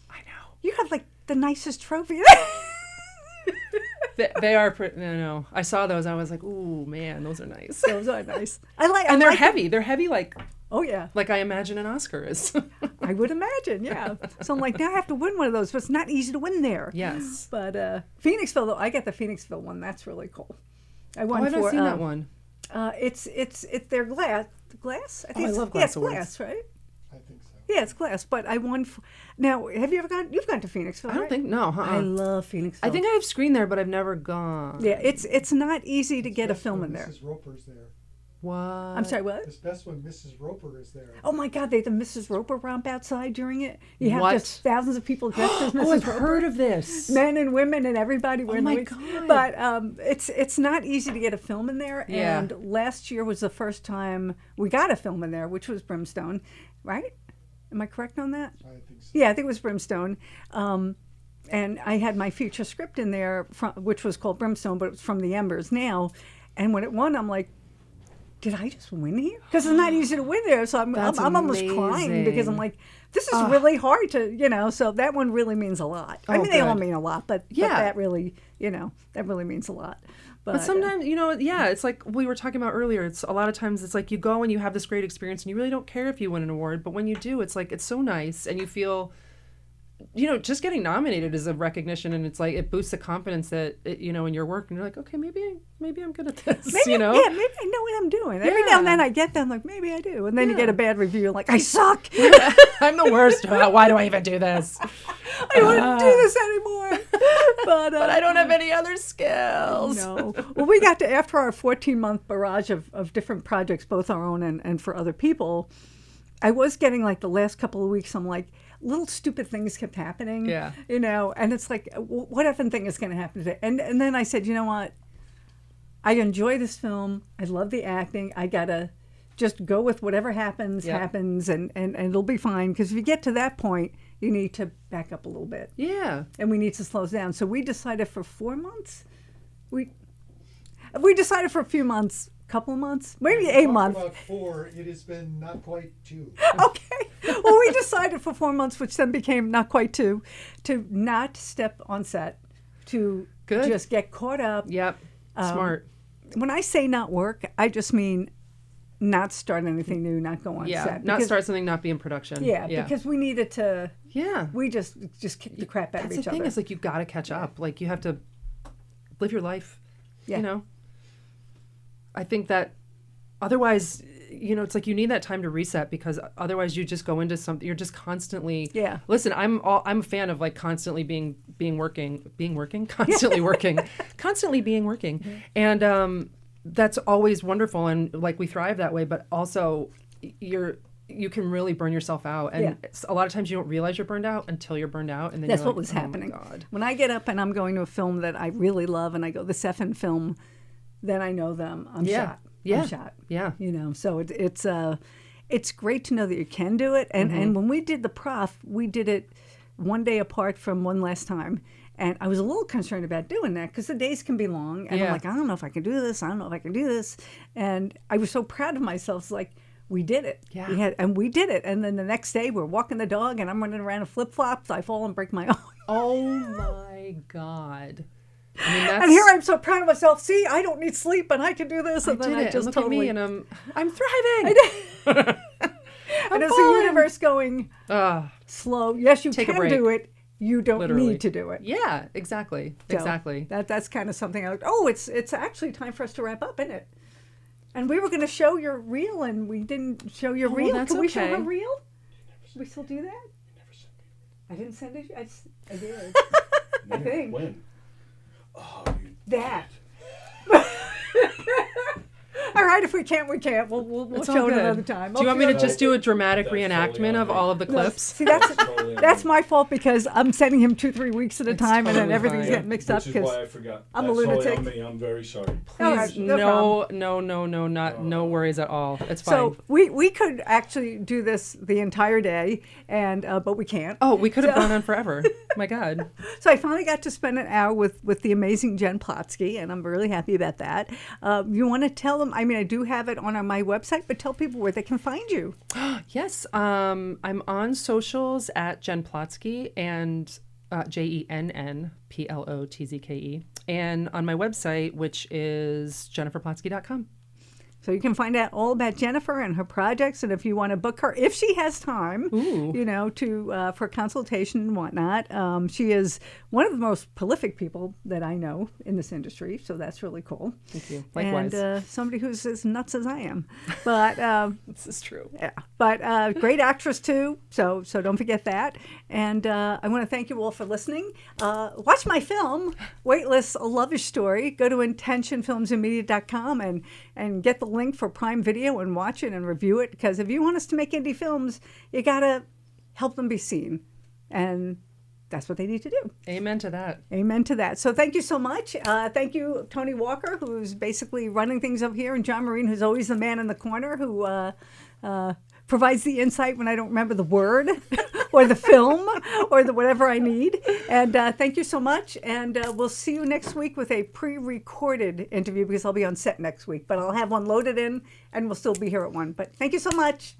Speaker 4: I know.
Speaker 3: You have like the nicest trophy.
Speaker 4: They are pretty. No, I saw those. I was like, "Ooh, man, those are nice."
Speaker 3: Those are nice.
Speaker 4: And they're heavy. They're heavy, like.
Speaker 3: Oh yeah.
Speaker 4: Like I imagine an Oscar is.
Speaker 3: I would imagine, yeah. So I'm like, now I have to win one of those, but it's not easy to win there.
Speaker 4: Yes.
Speaker 3: But Phoenixville, though, I got the Phoenixville one. That's really cool. I won
Speaker 4: I haven't seen that one.
Speaker 3: It's their glass. Glass. I think
Speaker 4: I love glass
Speaker 3: it's
Speaker 4: awards.
Speaker 3: glass, right?
Speaker 5: I think so.
Speaker 3: Yeah, it's glass. But I won. Now, have you ever gone? You've gone to Phoenixville?
Speaker 4: I don't think no.
Speaker 3: I love Phoenixville.
Speaker 4: I think I have screened there, but I've never gone.
Speaker 3: Yeah, it's not easy to get a film in there.
Speaker 5: Mrs. Roper's there.
Speaker 4: What?
Speaker 3: I'm sorry, what?
Speaker 5: It's best when Mrs. Roper is there.
Speaker 3: Oh my God, they had the Mrs. Roper romp outside during it. You have
Speaker 4: What?
Speaker 3: just thousands of people dressed as Mrs.
Speaker 4: Oh, I've
Speaker 3: Roper.
Speaker 4: heard of this.
Speaker 3: Men and women and everybody wearing
Speaker 4: my
Speaker 3: wigs.
Speaker 4: God.
Speaker 3: But it's not easy to get a film in there.
Speaker 4: Yeah.
Speaker 3: And last year was the first time we got a film in there, which was Brimstone, right? Am I correct on that?
Speaker 5: I think so.
Speaker 3: Yeah, I think it was Brimstone. And I had my feature script in there, which was called Brimstone, but it was From the Embers Now. And when it won, I'm like, did I just win here? Because it's not easy to win there. So I'm almost crying because I'm like, this is really hard to, so that one really means a lot. I mean, they all mean a lot, but that really, that really means a lot.
Speaker 4: But sometimes, it's like we were talking about earlier. It's a lot of times it's like you go and you have this great experience and you really don't care if you win an award. But when you do, it's like, it's so nice and you feel, just getting nominated is a recognition, and it's like it boosts the confidence that in your work, and you're like, okay, maybe I'm good at this.
Speaker 3: Maybe I know what I'm doing. Every now and then I get them like, maybe I do, and then you get a bad review, you're like, I suck.
Speaker 4: I'm the worst. Why do I even do this?
Speaker 3: I wouldn't do this anymore. But
Speaker 4: I don't have any other skills.
Speaker 3: No. Well, we got to, after our 14-month barrage of different projects, both our own and for other people, I was getting like the last couple of weeks, I'm like, little stupid things kept happening.
Speaker 4: Yeah.
Speaker 3: And it's like, what effing thing is going to happen today? And then I said, you know what? I enjoy this film. I love the acting. I got to just go with whatever happens, and it'll be fine. Because if you get to that point, you need to back up a little bit.
Speaker 4: Yeah.
Speaker 3: And we need to slow down. So we decided for 4 months. We decided for a few months, couple of months, maybe a month.
Speaker 5: About 4, it has been not quite 2.
Speaker 3: Okay. Well, we decided for 4 months, which then became not quite 2, to not step on set, to just get caught up.
Speaker 4: Yep. Smart.
Speaker 3: When I say not work, I just mean not start anything new, not go on set.
Speaker 4: Not start something, not be in production.
Speaker 3: Yeah, because we needed to.
Speaker 4: Yeah.
Speaker 3: We just kicked the crap out of each other.
Speaker 4: That's the thing is, like, you got to catch up. Like, you have to live your life.
Speaker 3: Yeah.
Speaker 4: I think that otherwise, it's like you need that time to reset, because otherwise you just go into something. You're just constantly.
Speaker 3: Yeah.
Speaker 4: Listen, I'm a fan of like constantly being working, constantly working, constantly being working, and that's always wonderful, and like we thrive that way. But also, you can really burn yourself out. And a lot of times you don't realize you're burned out until you're burned out. And then
Speaker 3: That's
Speaker 4: you're
Speaker 3: what
Speaker 4: like,
Speaker 3: was
Speaker 4: oh my
Speaker 3: happening.
Speaker 4: God.
Speaker 3: When I get up and I'm going to a film that I really love and I go, this effing film, then I know them. I'm shot.
Speaker 4: Yeah.
Speaker 3: I'm shot.
Speaker 4: Yeah.
Speaker 3: You know, so it's great to know that you can do it. And when we did the prof, we did it one day apart from one last time. And I was a little concerned about doing that because the days can be long. And I'm like, I don't know if I can do this. I don't know if I can do this. And I was so proud of myself. It's like, we did it.
Speaker 4: Yeah.
Speaker 3: We did it. And then the next day we're walking the dog and I'm running around in flip-flops. I fall and break my arm.
Speaker 4: Oh my God. I mean, that's...
Speaker 3: And here I'm so proud of myself. See, I don't need sleep and I can do this. And
Speaker 4: I
Speaker 3: then
Speaker 4: did
Speaker 3: I
Speaker 4: it.
Speaker 3: just
Speaker 4: Look
Speaker 3: totally...
Speaker 4: at me and I'm thriving.
Speaker 3: And it's the universe going slow. Yes, you
Speaker 4: Take a
Speaker 3: can
Speaker 4: break.
Speaker 3: do it. You don't
Speaker 4: Literally.
Speaker 3: need to do it.
Speaker 4: Yeah, exactly.
Speaker 3: So
Speaker 4: Exactly.
Speaker 3: That's kind of something I would, it's actually time for us to wrap up, isn't it? And we were going to show your reel and we didn't show your reel.
Speaker 4: that's
Speaker 3: Can we show
Speaker 4: okay.
Speaker 3: her reel? Should we still do that? I didn't send it. I did. I think.
Speaker 1: When? Oh, you
Speaker 3: That. All right, if we can't, we can't. We'll
Speaker 4: It's
Speaker 3: show
Speaker 4: all
Speaker 3: it
Speaker 4: good.
Speaker 3: another time.
Speaker 4: Do you want me to
Speaker 3: Okay.
Speaker 4: just do a dramatic
Speaker 6: That's totally
Speaker 4: reenactment
Speaker 6: on
Speaker 4: of
Speaker 6: me.
Speaker 4: all of the clips?
Speaker 3: See, that's my fault because I'm sending him 2-3 weeks at a
Speaker 4: It's
Speaker 3: time, and then
Speaker 4: totally
Speaker 3: everything's
Speaker 4: fine.
Speaker 3: getting mixed up
Speaker 6: Which is
Speaker 3: because
Speaker 6: why I forgot.
Speaker 3: I'm a
Speaker 6: That's totally
Speaker 3: lunatic.
Speaker 6: on me. I'm very sorry.
Speaker 3: All right,
Speaker 4: Please,
Speaker 3: no problem.
Speaker 4: no worries at all. It's fine.
Speaker 3: So we could actually do this the entire day, and but we can't.
Speaker 4: Oh, we could have gone on forever. My God.
Speaker 3: So I finally got to spend an hour with the amazing Jen Plotzke, and I'm really happy about that. You want to tell them? I mean, I do have it on my website, but tell people where they can find you.
Speaker 4: Yes. I'm on socials at Jenn Plotzke and JENNPLOTZKE, and on my website, which is jenniferplotzke.com.
Speaker 3: So you can find out all about Jennifer and her projects, and if you want to book her, if she has time, you know, to for consultation and whatnot. She is one of the most prolific people that I know in this industry, so that's really cool.
Speaker 4: Thank you. Likewise.
Speaker 3: And somebody who's as nuts as I am, but
Speaker 4: This is true.
Speaker 3: yeah, but great actress too. So don't forget that. And I want to thank you all for listening. Watch my film, Weightless: A Lovish Story. Go to intentionfilmsandmedia.com and get the link for Prime Video and watch it and review it. Because if you want us to make indie films, you gotta help them be seen, and that's what they need to do.
Speaker 4: Amen to that.
Speaker 3: Amen to that. So thank you so much. Thank you, Tony Walker, who's basically running things up here, and John Marine, who's always the man in the corner, who provides the insight when I don't remember the word or the film or the whatever I need. And thank you so much. And we'll see you next week with a pre-recorded interview because I'll be on set next week. But I'll have one loaded in, and we'll still be here at 1. But thank you so much.